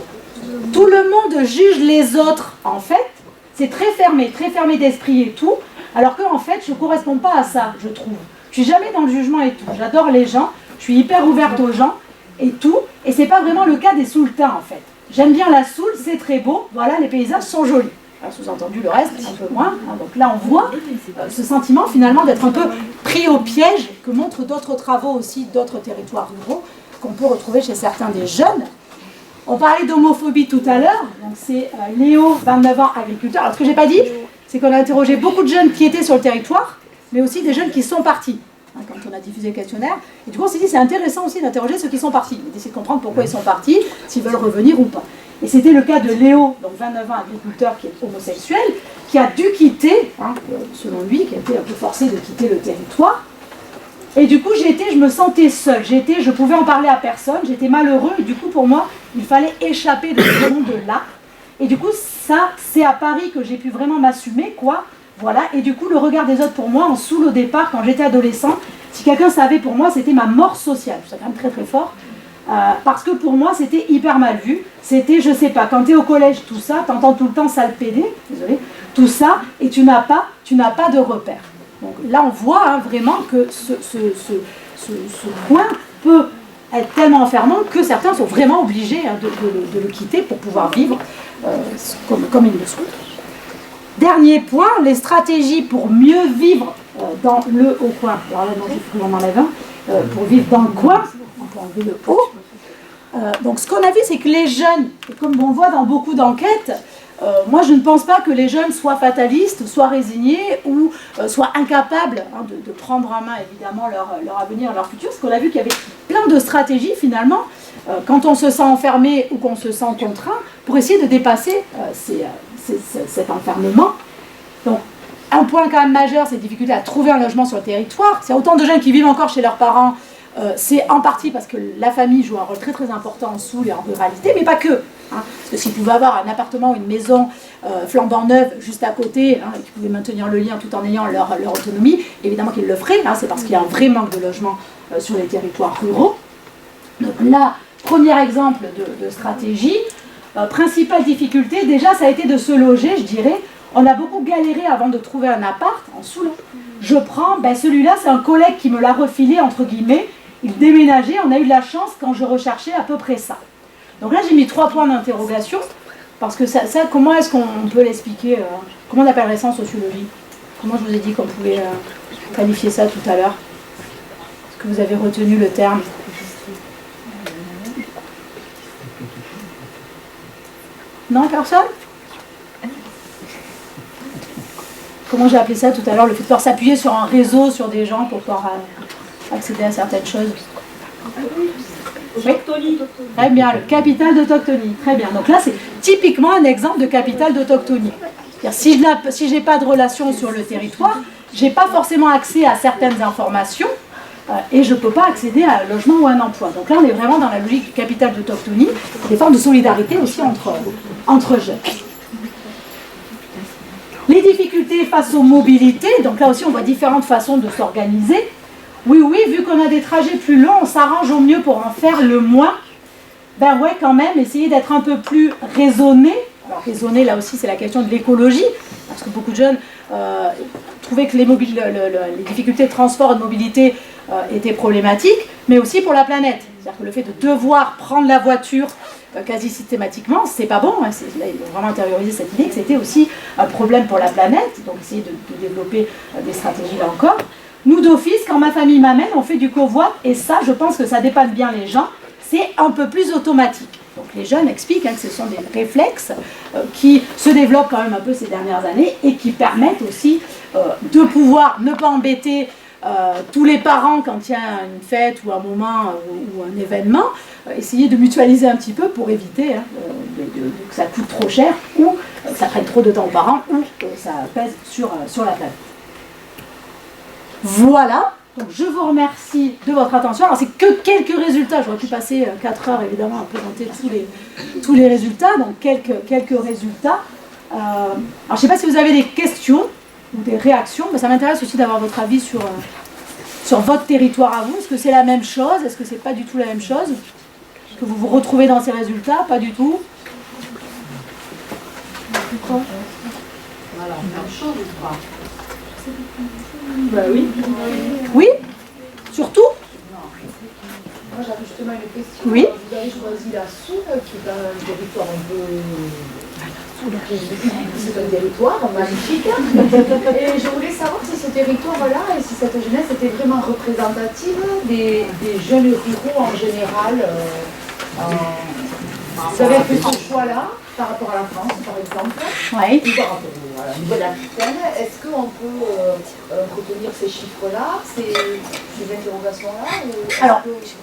Tout le monde juge les autres, en fait. C'est très fermé d'esprit et tout. Alors qu'en fait, je ne corresponds pas à ça, je trouve. Je ne suis jamais dans le jugement et tout. J'adore les gens, je suis hyper ouverte aux gens et tout. Et ce n'est pas vraiment le cas des Souletains, en fait. J'aime bien la Soule, c'est très beau, voilà, les paysages sont jolis. Sous-entendu, le reste, un peu moins. Donc là, on voit ce sentiment finalement d'être un peu pris au piège que montrent d'autres travaux aussi, d'autres territoires ruraux, qu'on peut retrouver chez certains des jeunes. On parlait d'homophobie tout à l'heure, donc c'est Léo, 29 ans, agriculteur. Alors ce que je n'ai pas dit, c'est qu'on a interrogé beaucoup de jeunes qui étaient sur le territoire, mais aussi des jeunes qui sont partis. Quand on a diffusé le questionnaire. Et du coup, on s'est dit, c'est intéressant aussi d'interroger ceux qui sont partis, d'essayer de comprendre pourquoi ils sont partis, s'ils veulent revenir ou pas. Et c'était le cas de Léo, donc 29 ans, agriculteur qui est homosexuel, qui a dû quitter, selon lui, qui a été un peu forcé de quitter le territoire. Et du coup, je me sentais seule, je pouvais en parler à personne, j'étais malheureux, et du coup, pour moi, il fallait échapper de ce monde-là. Et du coup, ça, c'est à Paris que j'ai pu vraiment m'assumer, quoi. Voilà, et du coup, le regard des autres pour moi, en Soule au départ, quand j'étais adolescent, si quelqu'un savait pour moi, c'était ma mort sociale. C'est quand même très très fort. Parce que pour moi, c'était hyper mal vu. C'était, je sais pas, quand tu es au collège, tout ça, tu entends tout le temps sale pédé, désolé, tout ça, et tu n'as pas de repère. Donc là, on voit vraiment que ce point peut être tellement enfermant que certains sont vraiment obligés de le quitter pour pouvoir vivre comme ils le souhaitent. Dernier point, les stratégies pour mieux vivre dans le haut coin. Alors là, non, il faut qu'on en enlève un. Pour vivre dans le coin, on peut enlever le haut. Donc ce qu'on a vu, c'est que les jeunes, comme on voit dans beaucoup d'enquêtes, moi je ne pense pas que les jeunes soient fatalistes, soient résignés ou soient incapables de prendre en main évidemment leur avenir, leur futur, parce qu'on a vu qu'il y avait plein de stratégies finalement, quand on se sent enfermé ou qu'on se sent contraint, pour essayer de dépasser cet enfermement. Donc un point quand même majeur, c'est la difficulté à trouver un logement sur le territoire. C'est autant de jeunes qui vivent encore chez leurs parents, c'est en partie parce que la famille joue un rôle très très important en Soule et en ruralité, mais pas que. Parce que s'ils pouvaient avoir un appartement ou une maison flambant neuve juste à côté, et qu'ils pouvaient maintenir le lien tout en ayant leur autonomie, évidemment qu'ils le feraient, c'est parce qu'il y a un vrai manque de logement sur les territoires ruraux. Donc là, premier exemple de stratégie, principale difficulté, déjà ça a été de se loger, je dirais. On a beaucoup galéré avant de trouver un appart en Soule. Je prends, celui-là c'est un collègue qui me l'a refilé entre guillemets, il déménageait, on a eu de la chance quand je recherchais à peu près ça. Donc là j'ai mis 3 points d'interrogation, parce que ça comment est-ce qu'on peut l'expliquer, comment on appellerait ça en sociologie? Comment je vous ai dit qu'on pouvait qualifier ça tout à l'heure? Est-ce que vous avez retenu le terme? Non, personne? Comment j'ai appelé ça tout à l'heure? Le fait de pouvoir s'appuyer sur un réseau, sur des gens pour pouvoir accéder à certaines choses. Oui. Très bien, le capital d'autochtonie. Très bien. Donc là, c'est typiquement un exemple de capital d'autochtonie. Si je n'ai pas de relation sur le territoire, je n'ai pas forcément accès à certaines informations et je ne peux pas accéder à un logement ou à un emploi. Donc là, on est vraiment dans la logique du capital d'autochtonie, des formes de solidarité aussi entre jeunes. Les difficultés face aux mobilités, donc là aussi on voit différentes façons de s'organiser. Oui, vu qu'on a des trajets plus longs, on s'arrange au mieux pour en faire le moins. Ben ouais, quand même, essayer d'être un peu plus raisonné. Alors raisonner, là aussi, c'est la question de l'écologie, parce que beaucoup de jeunes trouvaient que les difficultés de transport et de mobilité étaient problématiques, mais aussi pour la planète. C'est-à-dire que le fait de devoir prendre la voiture quasi systématiquement, c'est pas bon. Là, ils ont vraiment intériorisé cette idée que c'était aussi un problème pour la planète, donc essayer de développer des stratégies là encore. Nous d'office, quand ma famille m'amène, on fait du covoit, et ça, je pense que ça dépanne bien les gens, c'est un peu plus automatique. Donc les jeunes expliquent que ce sont des réflexes qui se développent quand même un peu ces dernières années et qui permettent aussi de pouvoir ne pas embêter tous les parents quand il y a une fête ou un moment ou un événement, essayer de mutualiser un petit peu pour éviter que ça coûte trop cher ou que ça prenne trop de temps aux parents ou que ça pèse sur la planète. Voilà, donc je vous remercie de votre attention. Alors c'est que quelques résultats, j'aurais pu passer 4 heures évidemment à présenter tous les résultats, donc quelques résultats. Alors je ne sais pas si vous avez des questions ou des réactions, mais ça m'intéresse aussi d'avoir votre avis sur votre territoire à vous. Est-ce que c'est la même chose? Est-ce que c'est pas du tout la même chose? Est-ce que vous vous retrouvez dans ces résultats? Pas du tout? Pourquoi? Voilà, même chose ou pas? Bah oui. Oui? Surtout? Moi j'avais justement une question. Oui. Vous avez choisi la Soule, qui est un territoire un peu... C'est un territoire magnifique. Et je voulais savoir si ce territoire-là et si cette jeunesse était vraiment représentative des jeunes ruraux en général. Vous avez fait ce choix-là par rapport à la France, par exemple, Oui. ou par rapport à la Nouvelle-Aquitaine. Est-ce qu'on peut retenir ces chiffres-là, ces interrogations-là Alors,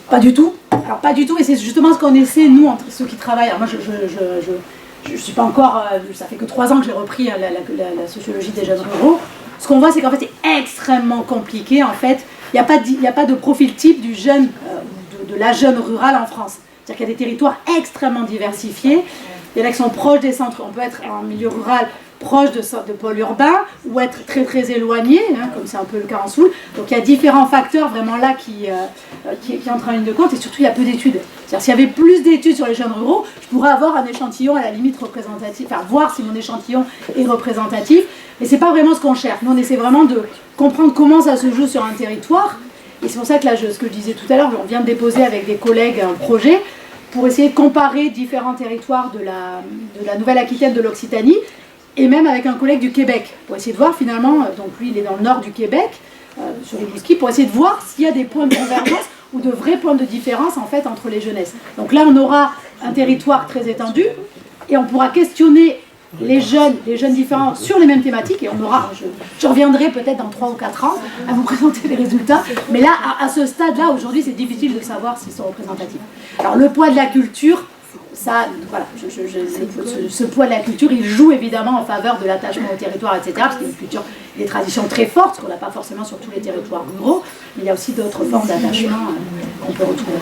pas du tout. Alors, pas du tout, et c'est justement ce qu'on essaie, nous, entre ceux qui travaillent. Alors, moi, je ne suis pas encore, ça fait que 3 ans que j'ai repris la sociologie des jeunes ruraux. Ce qu'on voit, c'est qu'en fait, c'est extrêmement compliqué. En fait, il n'y a pas de profil type du jeune, de la jeune rurale en France. C'est-à-dire qu'il y a des territoires extrêmement diversifiés. Il y en a qui sont proches des centres. On peut être en milieu rural proche de pôle urbain ou être très très éloigné, comme c'est un peu le cas en Soule. Donc il y a différents facteurs vraiment là qui entrent en ligne de compte, et surtout il y a peu d'études. C'est-à-dire s'il y avait plus d'études sur les jeunes ruraux, je pourrais avoir un échantillon à la limite représentatif, enfin voir si mon échantillon est représentatif, mais c'est pas vraiment ce qu'on cherche. Nous on essaie vraiment de comprendre comment ça se joue sur un territoire, et c'est pour ça que là, ce que je disais tout à l'heure, on vient de déposer avec des collègues un projet pour essayer de comparer différents territoires de la Nouvelle-Aquitaine, de l'Occitanie, et même avec un collègue du Québec, pour essayer de voir finalement, donc lui il est dans le nord du Québec, sur les Bouskis, pour essayer de voir s'il y a des points de convergence ou de vrais points de différence en fait entre les jeunesses. Donc là on aura un territoire très étendu, et on pourra questionner les jeunes différents sur les mêmes thématiques, et on aura, je reviendrai peut-être dans 3 ou 4 ans à vous présenter les résultats, mais là, à ce stade-là, aujourd'hui, c'est difficile de savoir s'ils sont représentatifs. Alors le poids de la culture, ça, voilà, ce poids de la culture, il joue évidemment en faveur de l'attachement au territoire, etc., parce qu'il y a une culture, des traditions très fortes, qu'on n'a pas forcément sur tous les territoires ruraux, mais il y a aussi d'autres formes d'attachement qu'on peut retrouver.